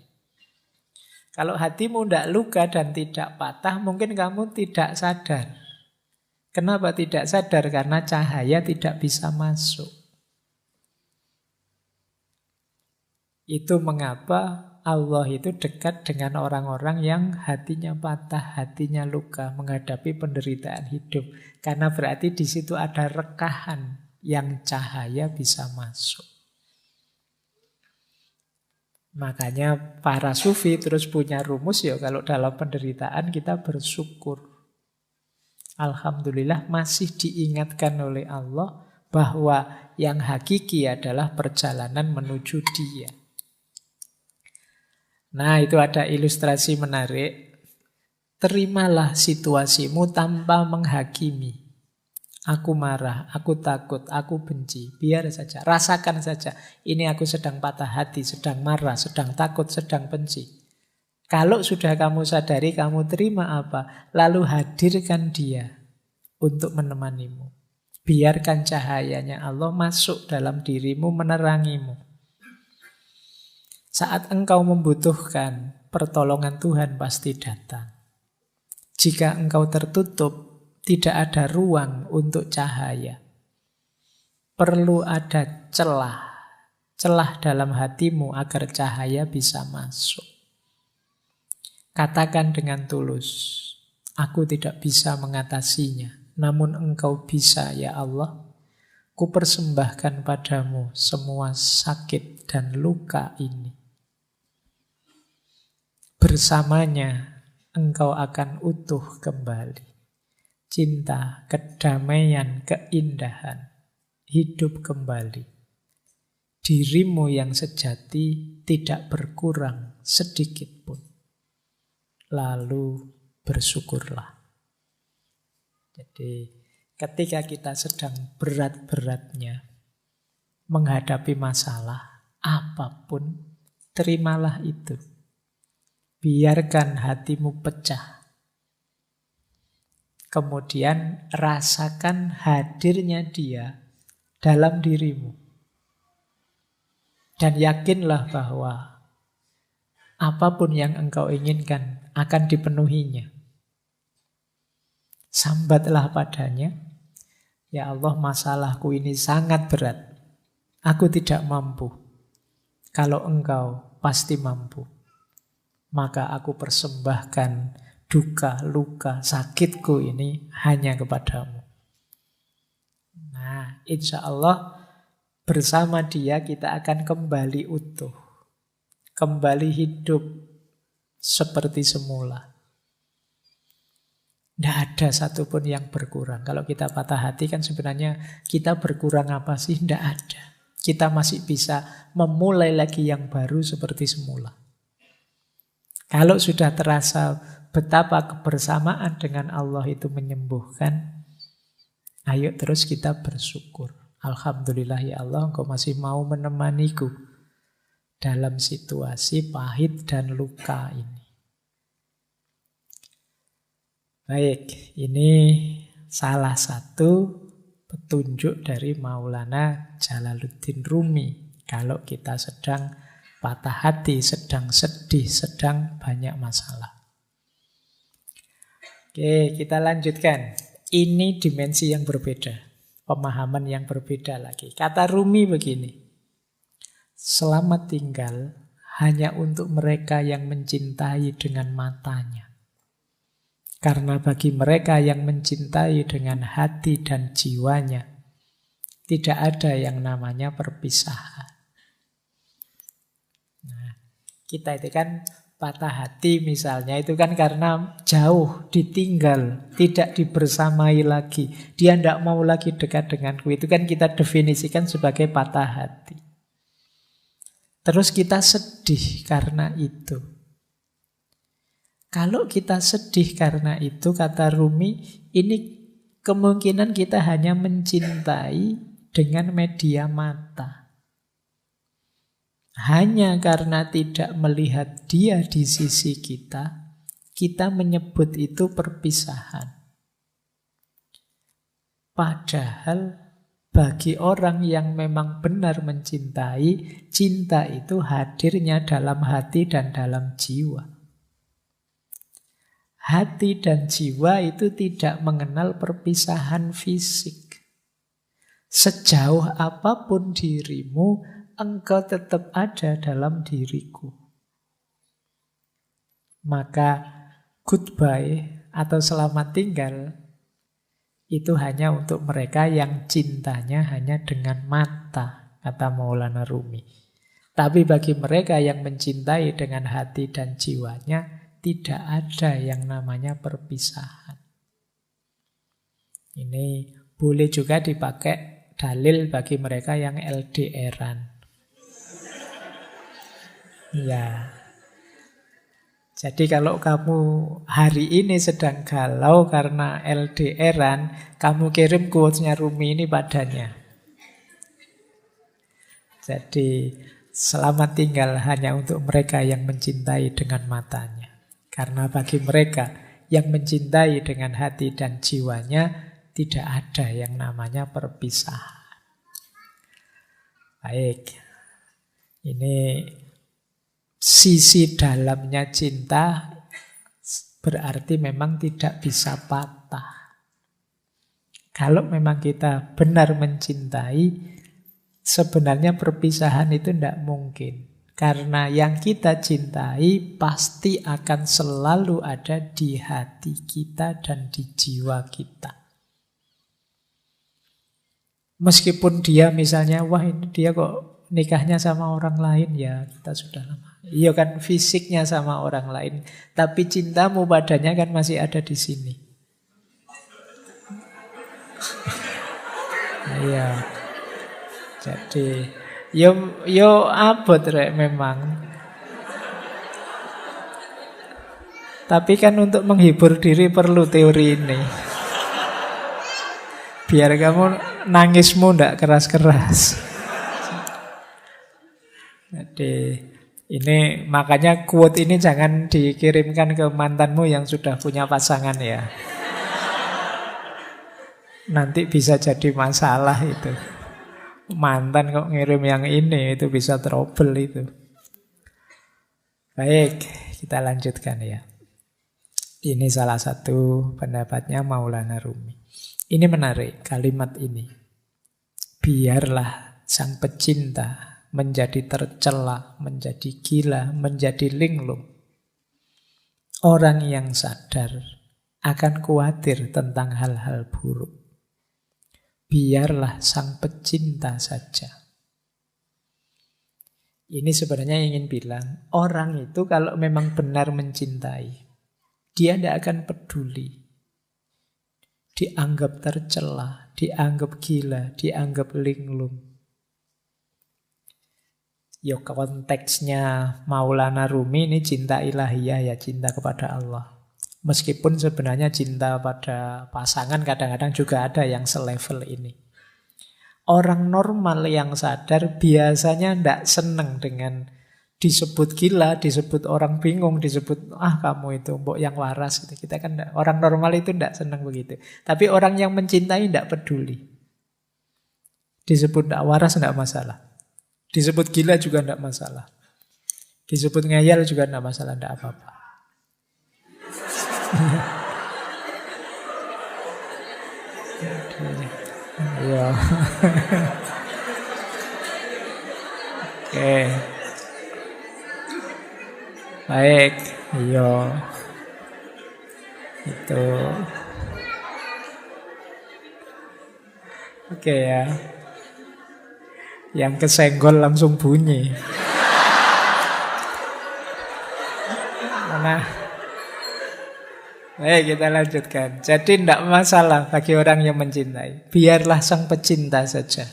Kalau hatimu tidak luka dan tidak patah, mungkin kamu tidak sadar. Kenapa tidak sadar? Karena cahaya tidak bisa masuk. Itu mengapa Allah itu dekat dengan orang-orang yang hatinya patah, hatinya luka, menghadapi penderitaan hidup. Karena berarti di situ ada rekahan yang cahaya bisa masuk. Makanya para sufi terus punya rumus ya, kalau dalam penderitaan kita bersyukur. Alhamdulillah masih diingatkan oleh Allah bahwa yang hakiki adalah perjalanan menuju Dia. Nah, itu ada ilustrasi menarik. Terimalah situasimu tanpa menghakimi. Aku marah, aku takut, aku benci. Biar saja, rasakan saja. Ini aku sedang patah hati, sedang marah, sedang takut, sedang benci. Kalau sudah kamu sadari, kamu terima apa? Lalu hadirkan Dia untuk menemanimu. Biarkan cahayanya Allah masuk dalam dirimu, menerangimu. Saat engkau membutuhkan, pertolongan Tuhan pasti datang. Jika engkau tertutup, tidak ada ruang untuk cahaya. Perlu ada celah dalam hatimu agar cahaya bisa masuk. Katakan dengan tulus, aku tidak bisa mengatasinya, namun engkau bisa ya Allah. Ku persembahkan padamu semua sakit dan luka ini. Bersamanya engkau akan utuh kembali. Cinta, kedamaian, keindahan, hidup kembali. Dirimu yang sejati tidak berkurang sedikit pun. Lalu bersyukurlah. Jadi ketika kita sedang berat-beratnya menghadapi masalah apapun, terimalah itu. Biarkan hatimu pecah. Kemudian rasakan hadirnya Dia dalam dirimu. Dan yakinlah bahwa apapun yang engkau inginkan akan dipenuhinya. Sambatlah padanya, ya Allah, masalahku ini sangat berat. Aku tidak mampu. Kalau engkau pasti mampu. Maka aku persembahkan duka, luka, sakitku ini hanya kepadamu. Nah, insya Allah bersama dia kita akan kembali utuh, kembali hidup seperti semula. Tidak ada satupun yang berkurang. Kalau kita patah hati kan sebenarnya kita berkurang apa sih? Tidak ada. Kita masih bisa memulai lagi yang baru seperti semula. Kalau sudah terasa betapa kebersamaan dengan Allah itu menyembuhkan, ayo terus kita bersyukur. Alhamdulillah ya Allah, Engkau masih mau menemaniku dalam situasi pahit dan luka ini. Baik, ini salah satu petunjuk dari Maulana Jalaluddin Rumi. Kalau kita sedang patah hati, sedang sedih, sedang banyak masalah. Oke, kita lanjutkan. Ini dimensi yang berbeda, pemahaman yang berbeda lagi. Kata Rumi begini, selamat tinggal hanya untuk mereka yang mencintai dengan matanya. Karena bagi mereka yang mencintai dengan hati dan jiwanya, tidak ada yang namanya perpisahan. Nah, kita itu kan patah hati misalnya, itu kan karena jauh, ditinggal, tidak dibersamai lagi. Dia tidak mau lagi dekat denganku. Itu kan kita definisikan sebagai patah hati. Terus kita sedih karena itu. Kalau kita sedih karena itu, kata Rumi, ini kemungkinan kita hanya mencintai dengan media mata. Hanya karena tidak melihat dia di sisi kita, kita menyebut itu perpisahan. Padahal bagi orang yang memang benar mencintai, cinta itu hadirnya dalam hati dan dalam jiwa. Hati dan jiwa itu tidak mengenal perpisahan fisik. Sejauh apapun dirimu, engkau tetap ada dalam diriku. Maka goodbye atau selamat tinggal itu hanya untuk mereka yang cintanya hanya dengan mata, kata Maulana Rumi. Tapi bagi mereka yang mencintai dengan hati dan jiwanya, tidak ada yang namanya perpisahan. Ini boleh juga dipakai dalil bagi mereka yang LDR-an. Ya. Jadi kalau kamu hari ini sedang galau karena LDR-an, kamu kirim quotes-nya Rumi ini padanya. Jadi selamat tinggal hanya untuk mereka yang mencintai dengan matanya. Karena bagi mereka yang mencintai dengan hati dan jiwanya, tidak ada yang namanya perpisahan. Baik, ini sisi dalamnya cinta berarti memang tidak bisa patah. Kalau memang kita benar mencintai, sebenarnya perpisahan itu tidak mungkin. Karena yang kita cintai pasti akan selalu ada di hati kita dan di jiwa kita. Meskipun dia misalnya, wah ini dia kok nikahnya sama orang lain, ya kita sudah lama. Iya kan fisiknya sama orang lain, tapi cintamu padanya kan masih ada di sini. Iya. Jadi Yo abot rek memang. Tapi kan untuk menghibur diri perlu teori ini. Biar kamu nangismu ndak keras-keras. Jadi ini makanya quote ini jangan dikirimkan ke mantanmu yang sudah punya pasangan ya. Nanti bisa jadi masalah itu. Mantan kok ngirim yang ini, itu bisa trouble itu. Baik, kita lanjutkan ya. Ini salah satu pendapatnya Maulana Rumi. Ini menarik kalimat ini. Biarlah sang pecinta menjadi tercela, menjadi gila, menjadi linglung. Orang yang sadar akan khawatir tentang hal-hal buruk. Biarlah sang pecinta saja Ini sebenarnya ingin bilang, orang itu kalau memang benar mencintai, dia tidak akan peduli. Dianggap tercela, dianggap gila, dianggap linglung. Ya konteksnya Maulana Rumi ini cinta ilahiyah ya, cinta kepada Allah. Meskipun sebenarnya cinta pada pasangan kadang-kadang juga ada yang selevel ini. Orang normal yang sadar biasanya tidak seneng dengan disebut gila, disebut orang bingung, disebut kamu itu mbok yang waras. Kita kan enggak, orang normal itu tidak seneng begitu. Tapi orang yang mencintai tidak peduli. Disebut tidak waras tidak masalah. Disebut gila juga tidak masalah. Disebut ngeyel juga tidak masalah, tidak apa-apa. Ya. Oke. Baik, iya. Itu. Oke ya. Yang kesenggol langsung bunyi. Nah, baik kita lanjutkan. Jadi tidak masalah bagi orang yang mencintai. Biarlah sang pecinta saja.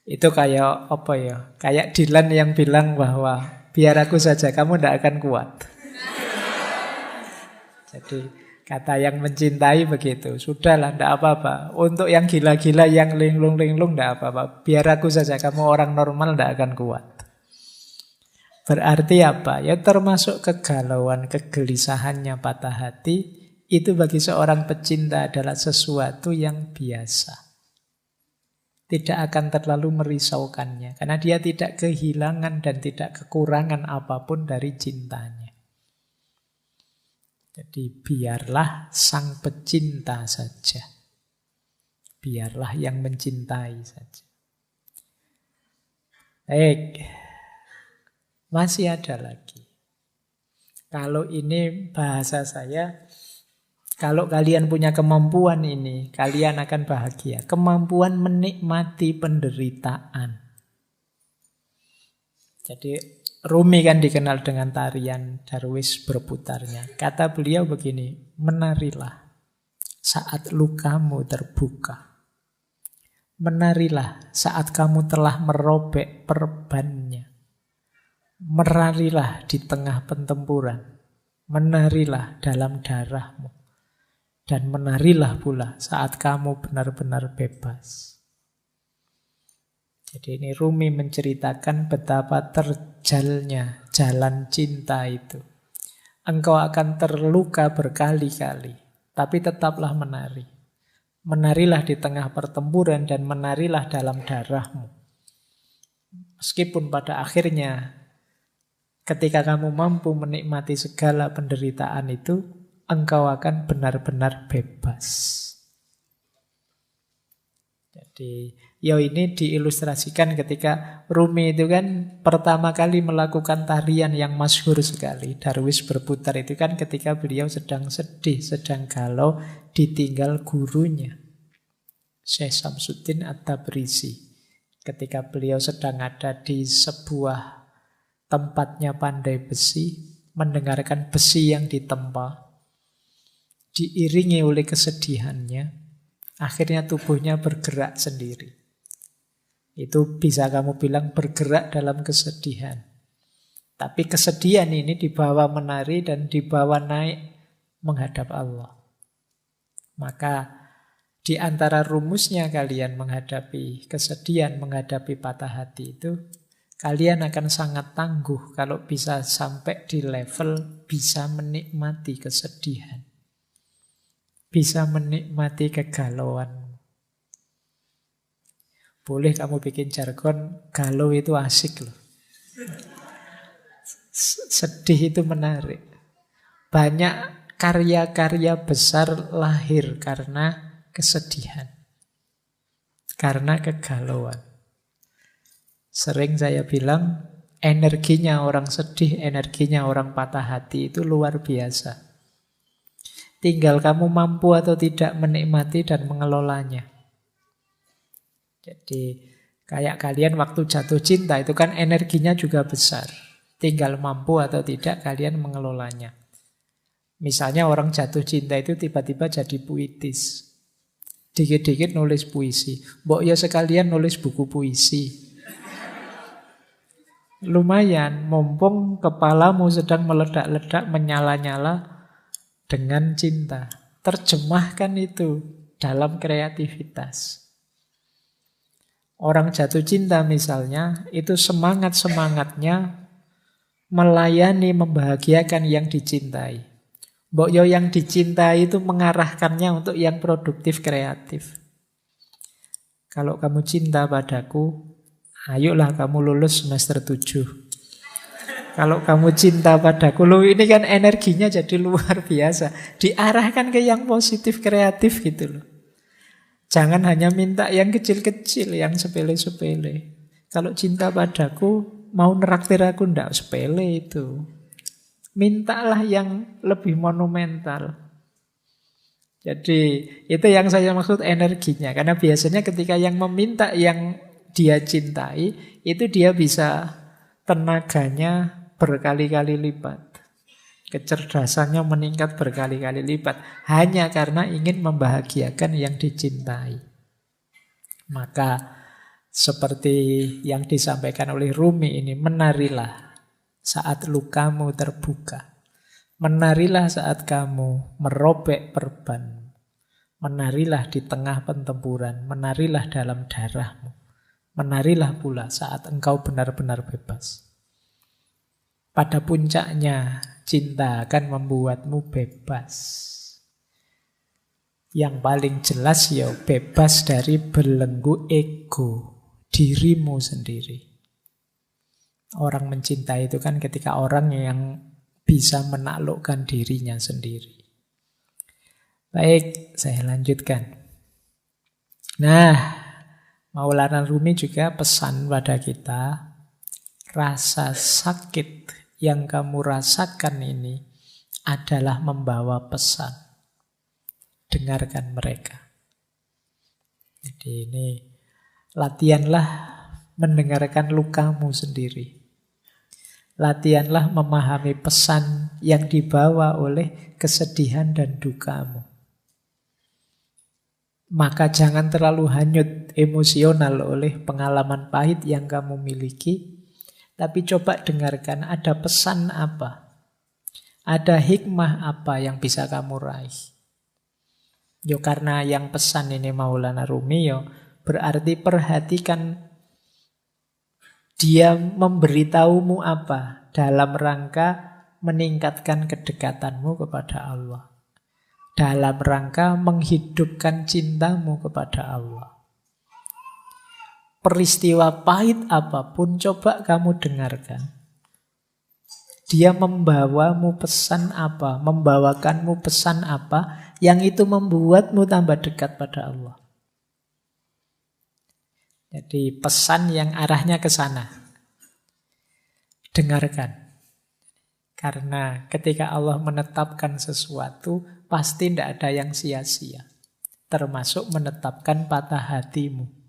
Itu kayak apa ya? Kayak Dylan yang bilang bahwa biar aku saja, kamu tidak akan kuat. Jadi kata yang mencintai begitu. Sudahlah, tidak apa-apa. Untuk yang gila-gila, yang linglung-linglung, tidak apa-apa. Biar aku saja, kamu orang normal tidak akan kuat. Berarti apa? Ya termasuk kegalauan, kegelisahannya, patah hati. Itu bagi seorang pecinta adalah sesuatu yang biasa. Tidak akan terlalu merisaukannya. Karena dia tidak kehilangan dan tidak kekurangan apapun dari cintanya. Jadi biarlah sang pecinta saja. Biarlah yang mencintai saja. Baik. Masih ada lagi. Kalau ini bahasa saya, kalau kalian punya kemampuan ini, kalian akan bahagia. Kemampuan menikmati penderitaan. Jadi Rumi kan dikenal dengan tarian Darwis berputarnya. Kata beliau begini, menarilah saat lukamu terbuka. Menarilah saat kamu telah merobek perbannya. Menarilah di tengah pertempuran. Menarilah dalam darahmu. Dan menarilah pula saat kamu benar-benar bebas. Jadi ini Rumi menceritakan betapa terjalnya jalan cinta itu. Engkau akan terluka berkali-kali, tapi tetaplah menari. Menarilah di tengah pertempuran dan menarilah dalam darahmu. Meskipun pada akhirnya ketika kamu mampu menikmati segala penderitaan itu, engkau akan benar-benar bebas. Jadi, ini diilustrasikan ketika Rumi itu kan pertama kali melakukan tarian yang masyhur sekali. Darwis berputar itu kan ketika beliau sedang sedih, sedang galau, ditinggal gurunya, Syekh Samsuddin At-Tabrisi. Ketika beliau sedang ada di sebuah tempatnya pandai besi, mendengarkan besi yang ditempa, diiringi oleh kesedihannya, akhirnya tubuhnya bergerak sendiri. Itu bisa kamu bilang bergerak dalam kesedihan. Tapi kesedihan ini dibawa menari dan dibawa naik menghadap Allah. Maka di antara rumusnya kalian menghadapi kesedihan, menghadapi patah hati itu, kalian akan sangat tangguh kalau bisa sampai di level bisa menikmati kesedihan. Bisa menikmati kegalauan. Boleh kamu bikin jargon, galau itu asik loh. Sedih itu menarik. Banyak karya-karya besar lahir karena kesedihan. Karena kegalauan. Sering saya bilang, energinya orang sedih, energinya orang patah hati itu luar biasa. Tinggal kamu mampu atau tidak menikmati dan mengelolanya. Jadi Kayak kalian waktu jatuh cinta itu kan energinya juga besar. Tinggal mampu atau tidak kalian mengelolanya. Misalnya orang jatuh cinta itu tiba-tiba jadi puitis. Dikit-dikit nulis puisi. Mbok ya sekalian nulis buku puisi. Lumayan, mumpung kepalamu sedang meledak-ledak, menyala-nyala dengan cinta. Terjemahkan itu dalam kreativitas. Orang jatuh cinta misalnya, itu semangat-semangatnya melayani, membahagiakan yang dicintai. Mbok yo yang dicintai itu mengarahkannya untuk yang produktif, kreatif. Kalau kamu cinta padaku, ayolah kamu lulus semester 7. Kalau kamu cinta padaku, loh ini kan energinya jadi luar biasa. Diarahkan ke yang positif, kreatif gitu loh. Jangan hanya minta yang kecil-kecil, yang sepele-sepele. Kalau cinta padaku, mau neraktir aku, ndak sepele itu. Mintalah yang lebih monumental. Jadi itu yang saya maksud energinya. Karena biasanya ketika yang meminta yang dia cintai, itu dia bisa tenaganya berkali-kali lipat. Kecerdasannya meningkat berkali-kali lipat. Hanya karena ingin membahagiakan yang dicintai. Maka seperti yang disampaikan oleh Rumi ini, menarilah saat lukamu terbuka. Menarilah saat kamu merobek perban. Menarilah di tengah pertempuran. Menarilah dalam darahmu. Menarilah pula saat engkau benar-benar bebas. Pada puncaknya, cinta akan membuatmu bebas. Yang paling jelas ya bebas dari belenggu ego, dirimu sendiri. Orang mencintai itu kan ketika orang yang bisa menaklukkan dirinya sendiri. Baik, saya lanjutkan. Nah, Maulana Rumi juga pesan pada kita, rasa sakit yang kamu rasakan ini adalah membawa pesan. Dengarkan mereka. Jadi ini latihanlah mendengarkan lukamu sendiri. Latihanlah memahami pesan yang dibawa oleh kesedihan dan dukamu. Maka jangan terlalu hanyut emosional oleh pengalaman pahit yang kamu miliki. Tapi coba dengarkan ada pesan apa. Ada hikmah apa yang bisa kamu raih. Yo karena yang pesan ini Maulana Rumi yo, berarti perhatikan dia memberitahumu apa dalam rangka meningkatkan kedekatanmu kepada Allah. Dalam rangka menghidupkan cintamu kepada Allah. Peristiwa pahit apapun coba kamu dengarkan. Dia membawamu pesan apa, membawakanmu pesan apa yang itu membuatmu tambah dekat pada Allah. Jadi pesan yang arahnya ke sana. Dengarkan. Karena ketika Allah menetapkan sesuatu, pasti tidak ada yang sia-sia. Termasuk menetapkan patah hatimu.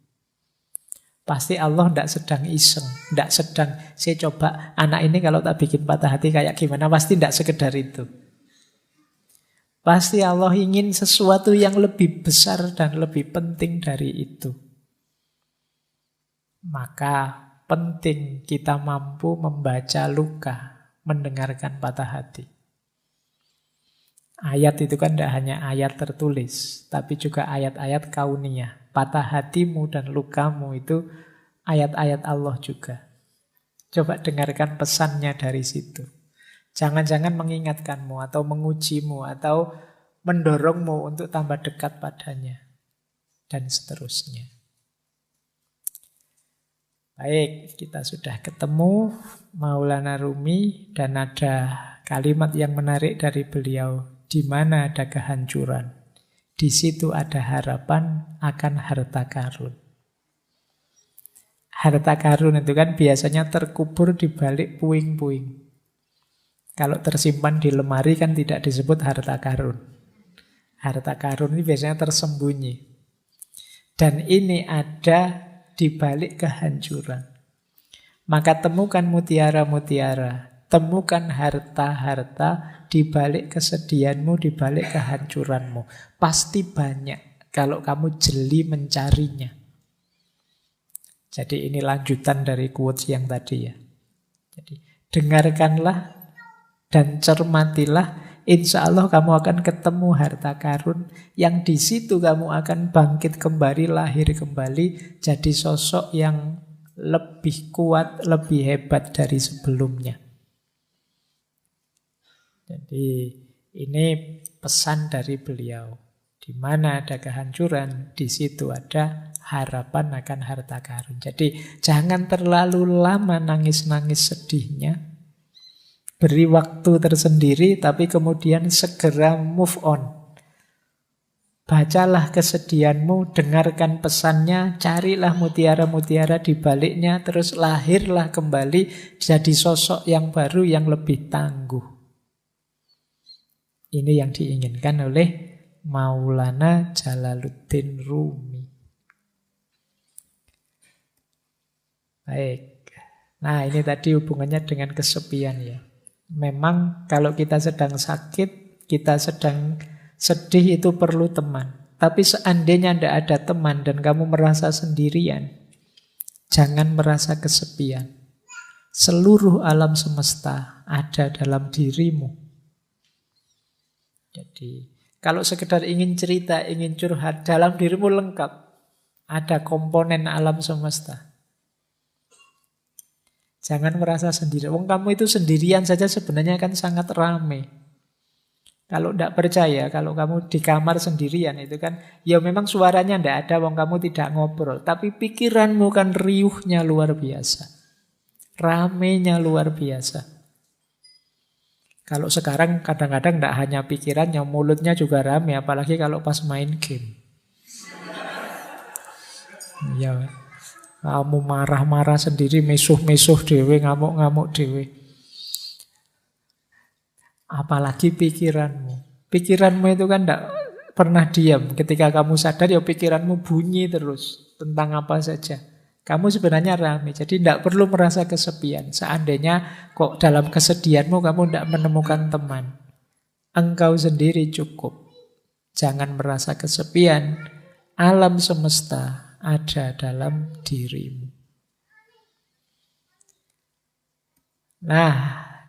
Pasti Allah tidak sedang iseng, tidak sedang saya coba anak ini kalau tak bikin patah hati kayak gimana, pasti tidak sekedar itu. Pasti Allah ingin sesuatu yang lebih besar dan lebih penting dari itu. Maka penting kita mampu membaca luka, mendengarkan patah hati. Ayat itu kan tidak hanya ayat tertulis, tapi juga ayat-ayat kauniyah. Patah hatimu dan lukamu itu ayat-ayat Allah juga. Coba dengarkan pesannya dari situ. Jangan-jangan mengingatkanmu atau mengujimu atau mendorongmu untuk tambah dekat padanya. Dan seterusnya. Baik, kita sudah ketemu Maulana Rumi dan ada kalimat yang menarik dari beliau. Di mana ada kehancuran, di situ ada harapan akan harta karun. Harta karun itu kan biasanya terkubur di balik puing-puing. Kalau tersimpan di lemari kan tidak disebut harta karun. Harta karun ini biasanya tersembunyi. Dan ini ada di balik kehancuran. Maka temukan mutiara-mutiara, temukan harta-harta di balik kesedihanmu, di balik kehancuranmu. Pasti banyak kalau kamu jeli mencarinya. Jadi ini lanjutan dari quotes yang tadi ya. Jadi dengarkanlah dan cermatilah, insya Allah kamu akan ketemu harta karun yang di situ kamu akan bangkit kembali, lahir kembali, jadi sosok yang lebih kuat, lebih hebat dari sebelumnya. Jadi ini pesan dari beliau. Di mana ada kehancuran, di situ ada harapan akan harta karun. Jadi jangan terlalu lama nangis-nangis sedihnya. Beri waktu tersendiri, tapi kemudian segera move on. Bacalah kesedihanmu, dengarkan pesannya, carilah mutiara-mutiara di baliknya, terus lahirlah kembali jadi sosok yang baru, yang lebih tangguh. Ini yang diinginkan oleh Maulana Jalaluddin Rumi. Baik. Nah, ini tadi hubungannya dengan kesepian ya. Memang kalau kita sedang sakit, kita sedang sedih itu perlu teman. Tapi seandainya tidak ada teman dan kamu merasa sendirian, jangan merasa kesepian. Seluruh alam semesta ada dalam dirimu. Jadi kalau sekedar ingin cerita, ingin curhat, dalam dirimu lengkap. Ada komponen alam semesta. Jangan merasa sendiri. Wong kamu itu sendirian saja sebenarnya kan sangat ramai. Kalau tidak percaya, kalau kamu di kamar sendirian itu kan, ya memang suaranya tidak ada, wong kamu tidak ngobrol. Tapi pikiranmu kan riuhnya luar biasa. Ramenya luar biasa. Kalau sekarang kadang-kadang tidak hanya pikirannya, mulutnya juga rame, apalagi kalau pas main game. Ya, kamu marah-marah sendiri, mesuh-mesuh dewe, ngamuk-ngamuk dewe. Apalagi pikiranmu. Pikiranmu itu kan tidak pernah diam. Ketika kamu sadar, ya pikiranmu bunyi terus tentang apa saja. Kamu sebenarnya ramai, jadi tidak perlu merasa kesepian. Seandainya kok dalam kesedihanmu kamu tidak menemukan teman, engkau sendiri cukup. Jangan merasa kesepian. Alam semesta ada dalam dirimu. Nah,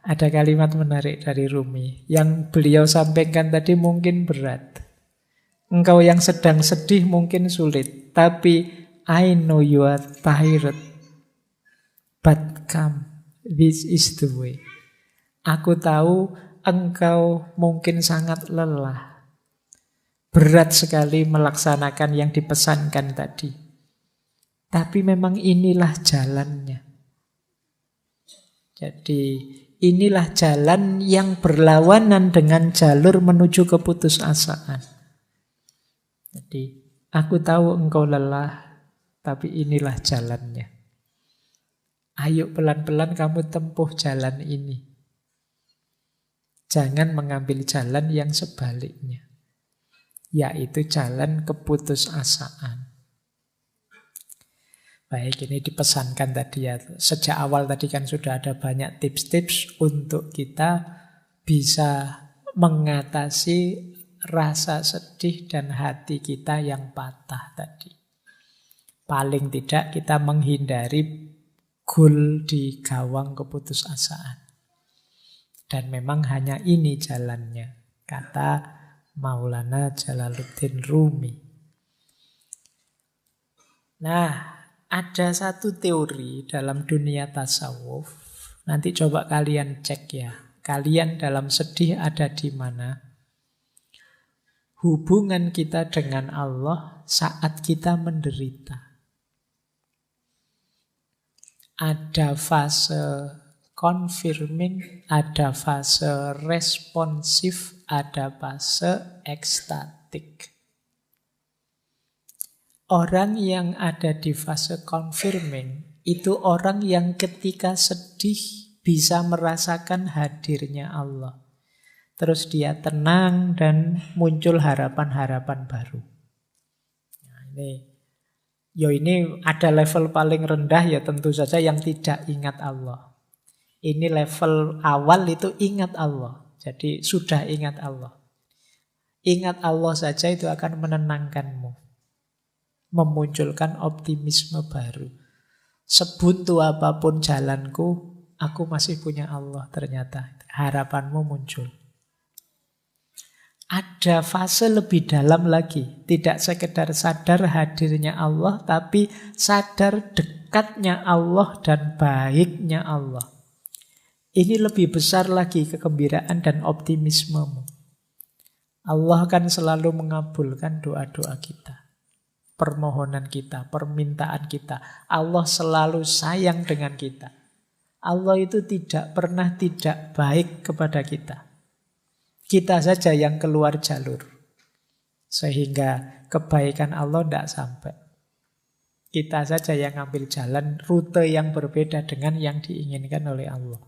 ada kalimat menarik dari Rumi. Yang beliau sampaikan tadi mungkin berat. Engkau yang sedang sedih mungkin sulit, tapi I know you are tired, but come, this is the way. Aku tahu engkau mungkin sangat lelah. Berat sekali melaksanakan yang dipesankan tadi. Tapi memang inilah jalannya. Jadi inilah jalan yang berlawanan dengan jalur menuju keputusasaan. Jadi aku tahu engkau lelah, tapi inilah jalannya. Ayo pelan-pelan kamu tempuh jalan ini. Jangan mengambil jalan yang sebaliknya, yaitu jalan keputusasaan. Baik, ini dipesankan tadi ya. Sejak awal tadi kan sudah ada banyak tips-tips untuk kita bisa mengatasi rasa sedih dan hati kita yang patah tadi. Paling tidak kita menghindari gol di gawang keputusasaan. Dan memang hanya ini jalannya, kata Maulana Jalaluddin Rumi. Nah, ada satu teori dalam dunia tasawuf. Nanti coba kalian cek ya. Kalian dalam sedih ada di mana? Hubungan kita dengan Allah saat kita menderita. Ada fase confirming, ada fase responsif, ada fase ekstatik. Orang yang ada di fase confirming itu orang yang ketika sedih bisa merasakan hadirnya Allah. Terus dia tenang dan muncul harapan-harapan baru. Nah, ini Ya ini ada level paling rendah ya tentu saja yang tidak ingat Allah. Ini level awal itu ingat Allah. Jadi sudah ingat Allah. Ingat Allah saja itu akan menenangkanmu. Memunculkan optimisme baru. Sebuntu apapun jalanku, aku masih punya Allah ternyata. Harapanmu muncul. Ada fase lebih dalam lagi. Tidak sekedar sadar hadirnya Allah, tapi sadar dekatnya Allah dan baiknya Allah. Ini lebih besar lagi kegembiraan dan optimismemu. Allah akan selalu mengabulkan doa-doa kita. Permohonan kita, permintaan kita. Allah selalu sayang dengan kita. Allah itu tidak pernah tidak baik kepada kita. Kita saja yang keluar jalur. Sehingga kebaikan Allah tidak sampai. Kita saja yang ambil jalan, rute yang berbeda dengan yang diinginkan oleh Allah.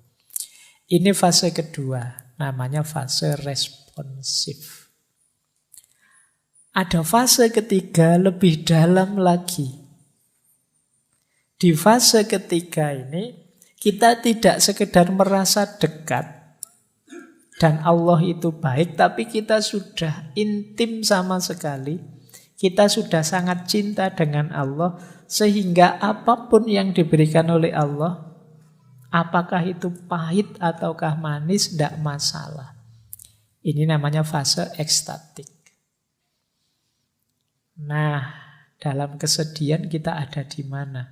Ini fase kedua, namanya fase responsif. Ada fase ketiga lebih dalam lagi. Di fase ketiga ini, kita tidak sekedar merasa dekat dan Allah itu baik, tapi kita sudah intim sama sekali. Kita sudah sangat cinta dengan Allah, sehingga apapun yang diberikan oleh Allah, apakah itu pahit ataukah manis, tidak masalah. Ini namanya fase ekstatik. Nah, dalam kesedihan kita ada di mana?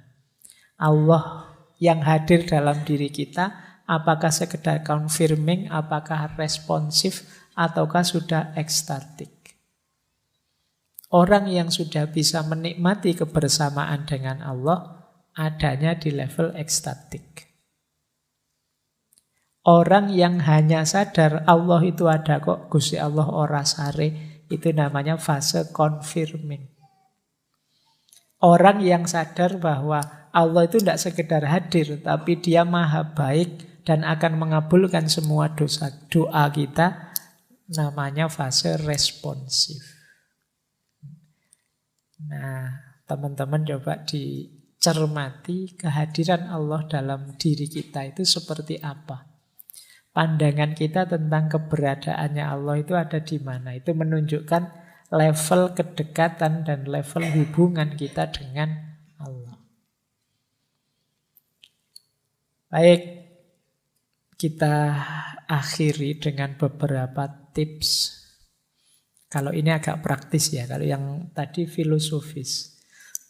Allah yang hadir dalam diri kita, apakah sekedar confirming, apakah responsif, ataukah sudah ekstatik? Orang yang sudah bisa menikmati kebersamaan dengan Allah, adanya di level ekstatik. Orang yang hanya sadar Allah itu ada kok, Gusti Allah ora sare, itu namanya fase confirming. Orang yang sadar bahwa Allah itu tidak sekedar hadir, tapi Dia maha baik dan akan mengabulkan semua doa kita, namanya fase responsif. Nah, teman-teman coba dicermati kehadiran Allah dalam diri kita itu seperti apa. Pandangan kita tentang keberadaannya Allah itu ada di mana. Itu menunjukkan level kedekatan dan level hubungan kita dengan Allah. Baik, kita akhiri dengan beberapa tips. Kalau ini agak praktis ya, kalau yang tadi filosofis.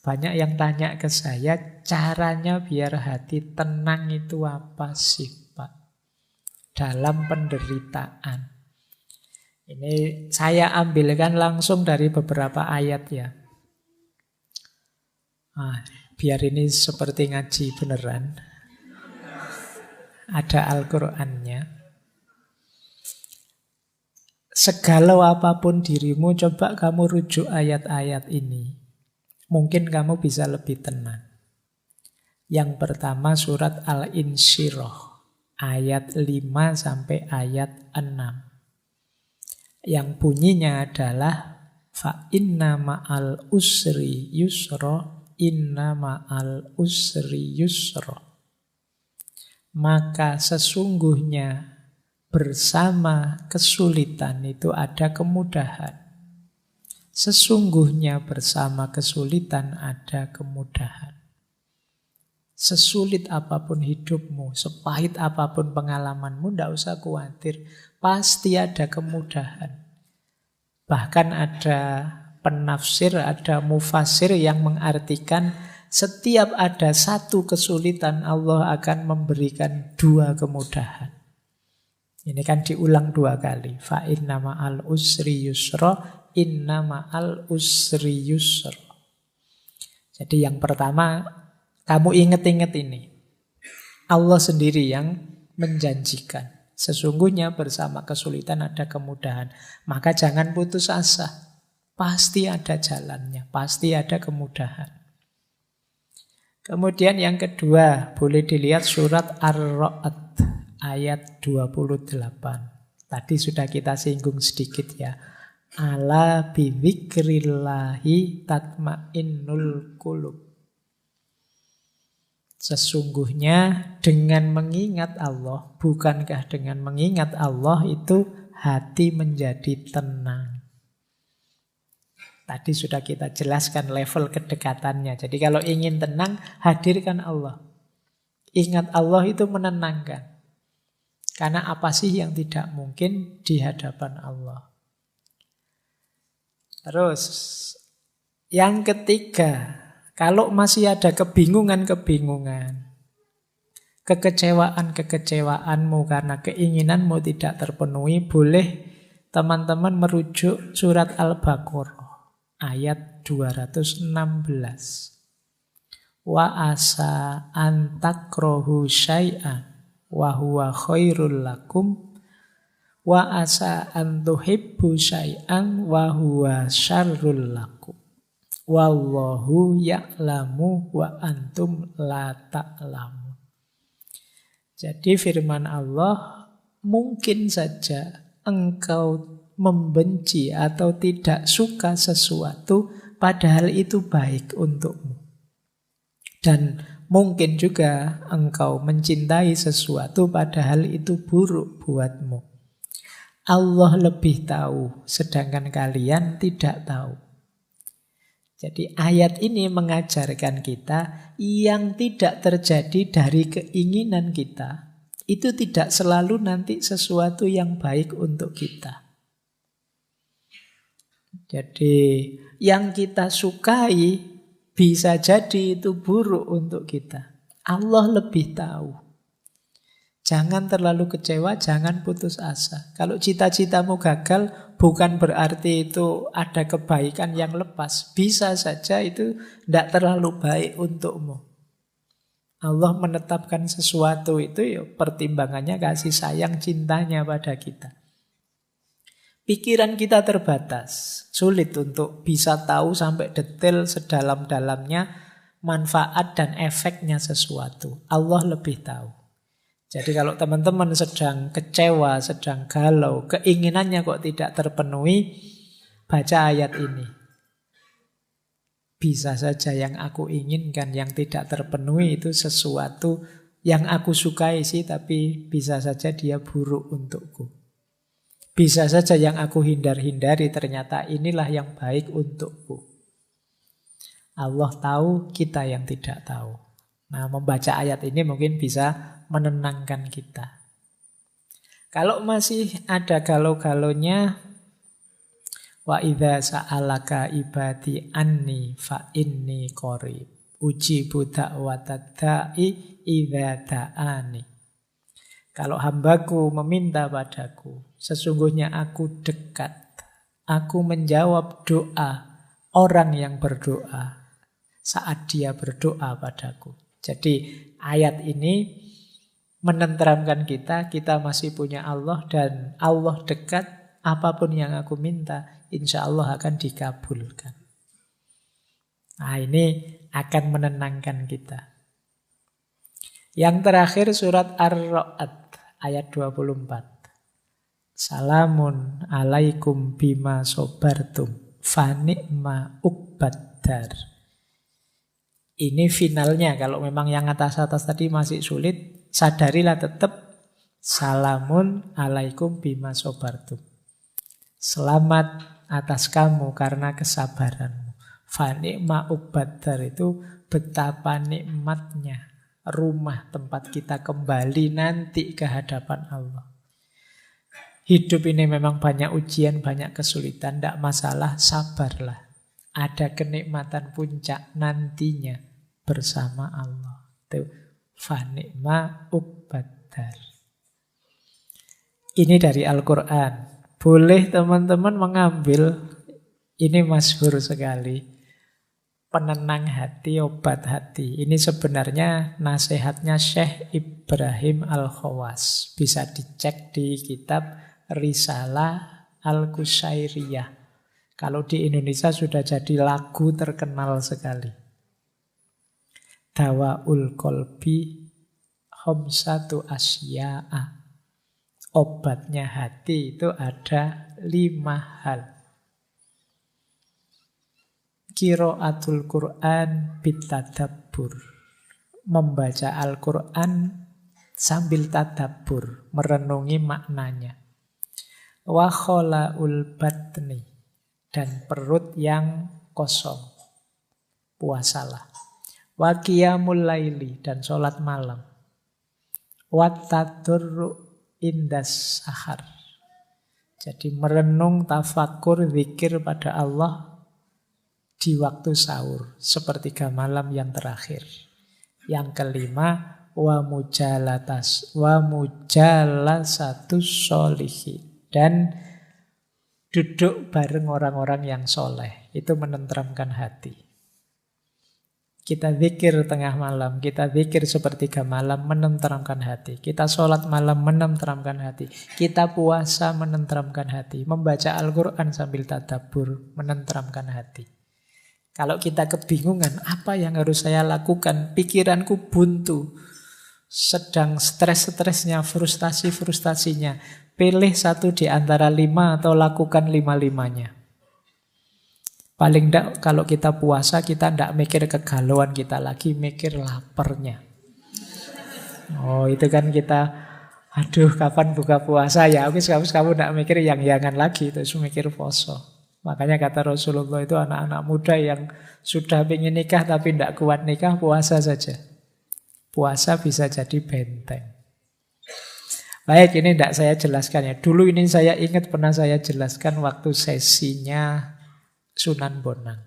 Banyak yang tanya ke saya, caranya biar hati tenang itu apa sih, Pak? Dalam penderitaan. Ini saya ambilkan langsung dari beberapa ayat ya. Biar ini seperti ngaji beneran. Ada Al-Qur'annya. Segala apapun dirimu, coba kamu rujuk ayat-ayat ini. Mungkin kamu bisa lebih tenang. Yang pertama surat Al-Insyirah. Ayat 5 sampai ayat 6. Yang bunyinya adalah fa inna ma'al usri yusra, inna ma'al usri yusra. Maka sesungguhnya bersama kesulitan itu ada kemudahan. Sesungguhnya bersama kesulitan ada kemudahan. Sesulit apapun hidupmu, sepahit apapun pengalamanmu, tidak usah khawatir. Pasti ada kemudahan. Bahkan ada penafsir, ada mufasir yang mengartikan setiap ada satu kesulitan, Allah akan memberikan dua kemudahan. Ini kan diulang dua kali. Fa inna ma'al usri yusra, inna ma'al usri yusra. Jadi yang pertama, kamu ingat-ingat ini. Allah sendiri yang menjanjikan. Sesungguhnya bersama kesulitan ada kemudahan. Maka jangan putus asa. Pasti ada jalannya, pasti ada kemudahan. Kemudian yang kedua, boleh dilihat surat Ar-Ra'd ayat 28. Tadi sudah kita singgung sedikit ya. Ala bidzikrillahi tatmainnul qulub. Sesungguhnya dengan mengingat Allah, bukankah dengan mengingat Allah itu hati menjadi tenang. Tadi sudah kita jelaskan level kedekatannya. Jadi kalau ingin tenang, hadirkan Allah. Ingat Allah itu menenangkan. Karena apa sih yang tidak mungkin di hadapan Allah. Terus, yang ketiga, kalau masih ada kebingungan-kebingungan, kekecewaan-kekecewaanmu karena keinginanmu tidak terpenuhi, boleh teman-teman merujuk surat Al-Baqarah ayat 216. Wa asa an takrahu syai'an wa huwa khairul lakum wa asa an tuhibbu syai'an wa huwa syarrul lakum. Wallahu ya'lamu wa antum la ta'lamu. Jadi firman Allah, mungkin saja engkau membenci atau tidak suka sesuatu padahal itu baik untukmu. Dan mungkin juga engkau mencintai sesuatu padahal itu buruk buatmu. Allah lebih tahu, sedangkan kalian tidak tahu. Jadi ayat ini mengajarkan kita yang tidak terjadi dari keinginan kita, itu tidak selalu nanti sesuatu yang baik untuk kita. Jadi yang kita sukai bisa jadi itu buruk untuk kita. Allah lebih tahu. Jangan terlalu kecewa, jangan putus asa. Kalau cita-citamu gagal, bukan berarti itu ada kebaikan yang lepas. Bisa saja itu tidak terlalu baik untukmu. Allah menetapkan sesuatu itu ya pertimbangannya kasih sayang cintanya pada kita. Pikiran kita terbatas. Sulit untuk bisa tahu sampai detail sedalam-dalamnya manfaat dan efeknya sesuatu. Allah lebih tahu. Jadi kalau teman-teman sedang kecewa, sedang galau, keinginannya kok tidak terpenuhi, baca ayat ini. Bisa saja yang aku inginkan, yang tidak terpenuhi itu sesuatu yang aku sukai sih, tapi bisa saja dia buruk untukku. Bisa saja yang aku hindar-hindari, ternyata inilah yang baik untukku. Allah tahu, kita yang tidak tahu. Nah, membaca ayat ini mungkin bisa menenangkan kita. Kalau masih ada galau-galaunya, wa idza sa'alaka ibadi anni fa inni qarib ujibu da'watad da'i idza da'ani. Kalau hambaku meminta padaku, sesungguhnya aku dekat. Aku menjawab doa orang yang berdoa saat dia berdoa padaku. Jadi ayat ini menenteramkan kita masih punya Allah dan Allah dekat, apapun yang aku minta, insya Allah akan dikabulkan. Nah, ini akan menenangkan kita. Yang terakhir surat Ar-Ra'd ayat 24. Salamun alaikum bima sobartum fani'ma uqbaddar. Ini finalnya, kalau memang yang atas-atas tadi masih sulit, sadarilah tetap salamun alaikum bima sobartum. Selamat atas kamu karena kesabaranmu. Fani'ma uqbaddar itu betapa nikmatnya rumah tempat kita kembali nanti ke hadapan Allah. Hidup ini memang banyak ujian, banyak kesulitan, tidak masalah, sabarlah. Ada kenikmatan puncak nantinya bersama Allah. Itu fani'ma uqbaddar. Ini dari Al-Quran. Boleh teman-teman mengambil, ini masyhur sekali, penenang hati, obat hati. Ini sebenarnya nasihatnya Syekh Ibrahim Al-Khawas. Bisa dicek di kitab Risalah Al-Qusairiyah. Kalau di Indonesia sudah jadi lagu terkenal sekali. Dawaul qalbi khamsatu asya'a. Obatnya hati itu ada 5 hal. Qiraatul Quran bitadabbur. Membaca Al-Quran sambil tadabbur, merenungi maknanya. Wa khola'ul batni, dan perut yang kosong, puasalah. Wa qiyamul laili, dan sholat malam. Wa tadurru indas sahar. Jadi merenung, tafakur, zikir pada Allah di waktu sahur, sepertiga malam yang terakhir. Yang kelima, wa mujalasatus sholihin, dan duduk bareng orang-orang yang soleh. Itu menenteramkan hati. Kita zikir tengah malam, kita zikir sepertiga malam, menenteramkan hati. Kita sholat malam, menenteramkan hati. Kita puasa, menenteramkan hati. Membaca Al-Quran sambil tadabbur, menenteramkan hati. Kalau kita kebingungan, apa yang harus saya lakukan? Pikiranku buntu, sedang stres-stresnya, frustasi-frustasinya. Pilih satu di antara 5 atau lakukan 5-5-nya. Paling enggak kalau kita puasa, kita enggak mikir kegalauan kita lagi, mikir laparnya. Oh, itu kan kita, aduh kapan buka puasa ya, habis kamu enggak mikir yang-yangan lagi, terus mikir poso. Makanya kata Rasulullah itu anak-anak muda yang sudah ingin nikah tapi enggak kuat nikah, puasa saja. Puasa bisa jadi benteng. Baik, ini enggak saya jelaskan ya. Dulu ini saya ingat pernah saya jelaskan waktu sesinya Sunan Bonang.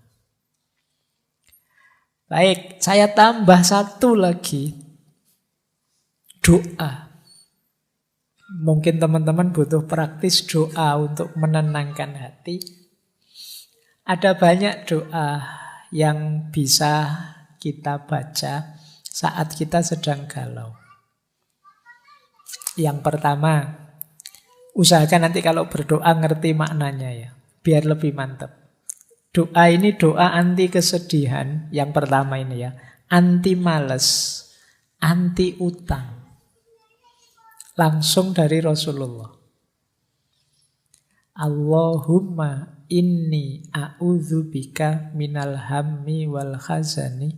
Baik, saya tambah satu lagi. Doa. Mungkin teman-teman butuh praktis doa untuk menenangkan hati. Ada banyak doa yang bisa kita baca saat kita sedang galau. Yang pertama, usahakan nanti kalau berdoa ngerti maknanya ya, biar lebih mantap. Doa ini doa anti kesedihan, yang pertama ini ya, anti males, anti utang. Langsung dari Rasulullah. Allahumma inni a'udzubika minal hammi wal khazani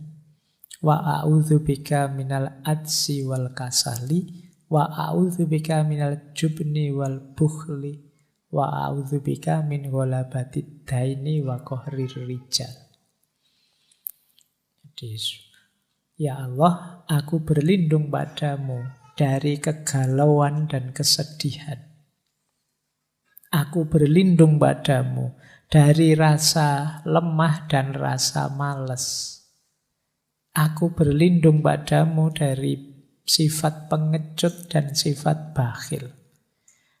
wa a'udzubika minal adsi wal kasali wa a'udzubika minal jubni wal bukhli wa a'udzubika min ghalabatid daini wa qahrir rijal. Jadi, ya Allah, aku berlindung padamu dari kegalauan dan kesedihan. Aku berlindung padamu dari rasa lemah dan rasa malas. Aku berlindung padamu dari sifat pengecut dan sifat bakhil.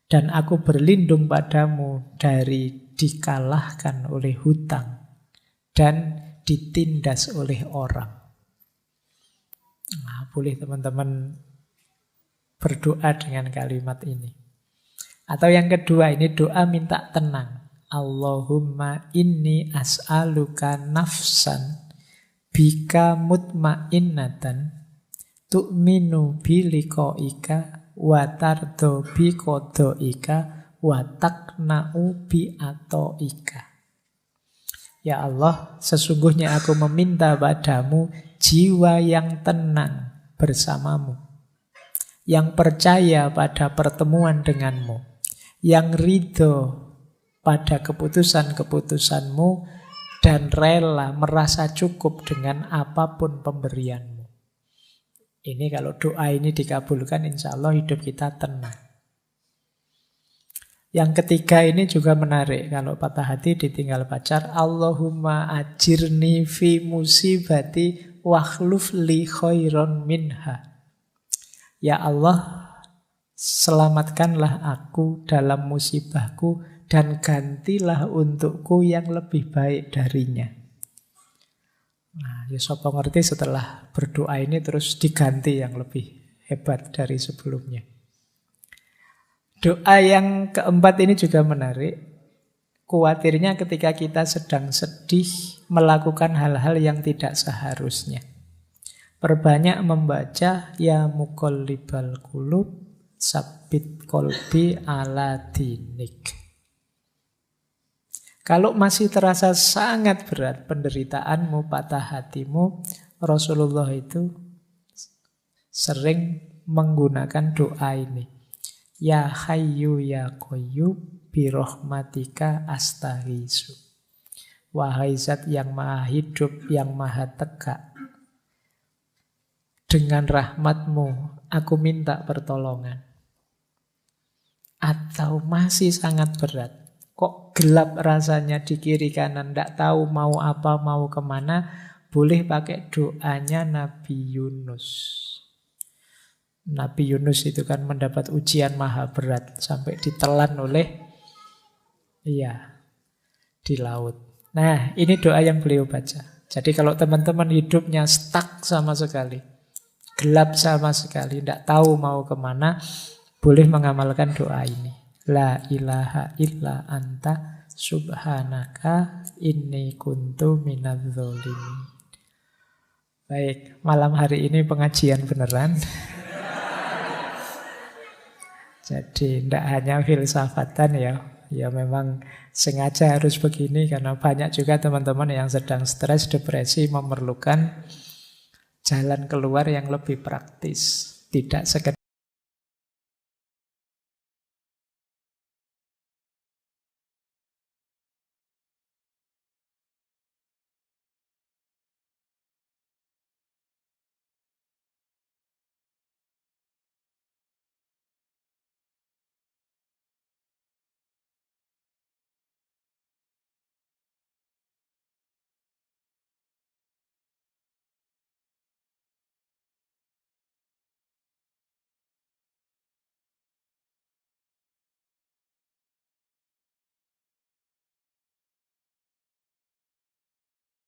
Dan aku berlindung padamu dari dikalahkan oleh hutang dan ditindas oleh orang. Nah, boleh teman-teman berdoa dengan kalimat ini. Atau yang kedua, ini doa minta tenang. Allahumma inni as'aluka nafsan bika mutmainnatan tu'minu biliqaika wa tardo bi qadaika wa taqna'u bi ataika. Ya Allah, sesungguhnya aku meminta padamu jiwa yang tenang bersamamu, yang percaya pada pertemuan denganmu, yang ridho pada keputusan-keputusanmu, dan rela merasa cukup dengan apapun pemberianmu. Ini kalau doa ini dikabulkan, insya Allah hidup kita tenang. Yang ketiga ini juga menarik. Kalau patah hati ditinggal pacar, Allahumma ajirni fi musibati wakhluf li khairon minha. Ya Allah, selamatkanlah aku dalam musibahku dan gantilah untukku yang lebih baik darinya. Nah, ya sapa ngerti setelah berdoa ini terus diganti yang lebih hebat dari sebelumnya. Doa yang keempat ini juga menarik. Kuatirnya ketika kita sedang sedih melakukan hal-hal yang tidak seharusnya. Perbanyak membaca ya muqallibal qulub sabbit qalbi ala dinik. Kalau masih terasa sangat berat penderitaanmu, patah hatimu, Rasulullah itu sering menggunakan doa ini. Ya Hayyu Ya Qayyum birahmatika astaghiitsu. Wahai Zat yang maha hidup, yang maha tegak, dengan rahmatmu aku minta pertolongan. Atau masih sangat berat, kok gelap rasanya di kiri kanan, tidak tahu mau apa, mau kemana, boleh pakai doanya Nabi Yunus. Nabi Yunus itu kan mendapat ujian maha berat sampai ditelan oleh di laut. Nah, ini doa yang beliau baca. Jadi kalau teman-teman hidupnya stuck sama sekali, gelap sama sekali, tidak tahu mau kemana, boleh mengamalkan doa ini. La ilaha illa anta subhanaka inni kuntu minadz dzalimin. Baik, malam hari ini pengajian beneran. Jadi tidak hanya filsafatan ya memang sengaja harus begini karena banyak juga teman-teman yang sedang stres, depresi memerlukan jalan keluar yang lebih praktis. Tidak sekedar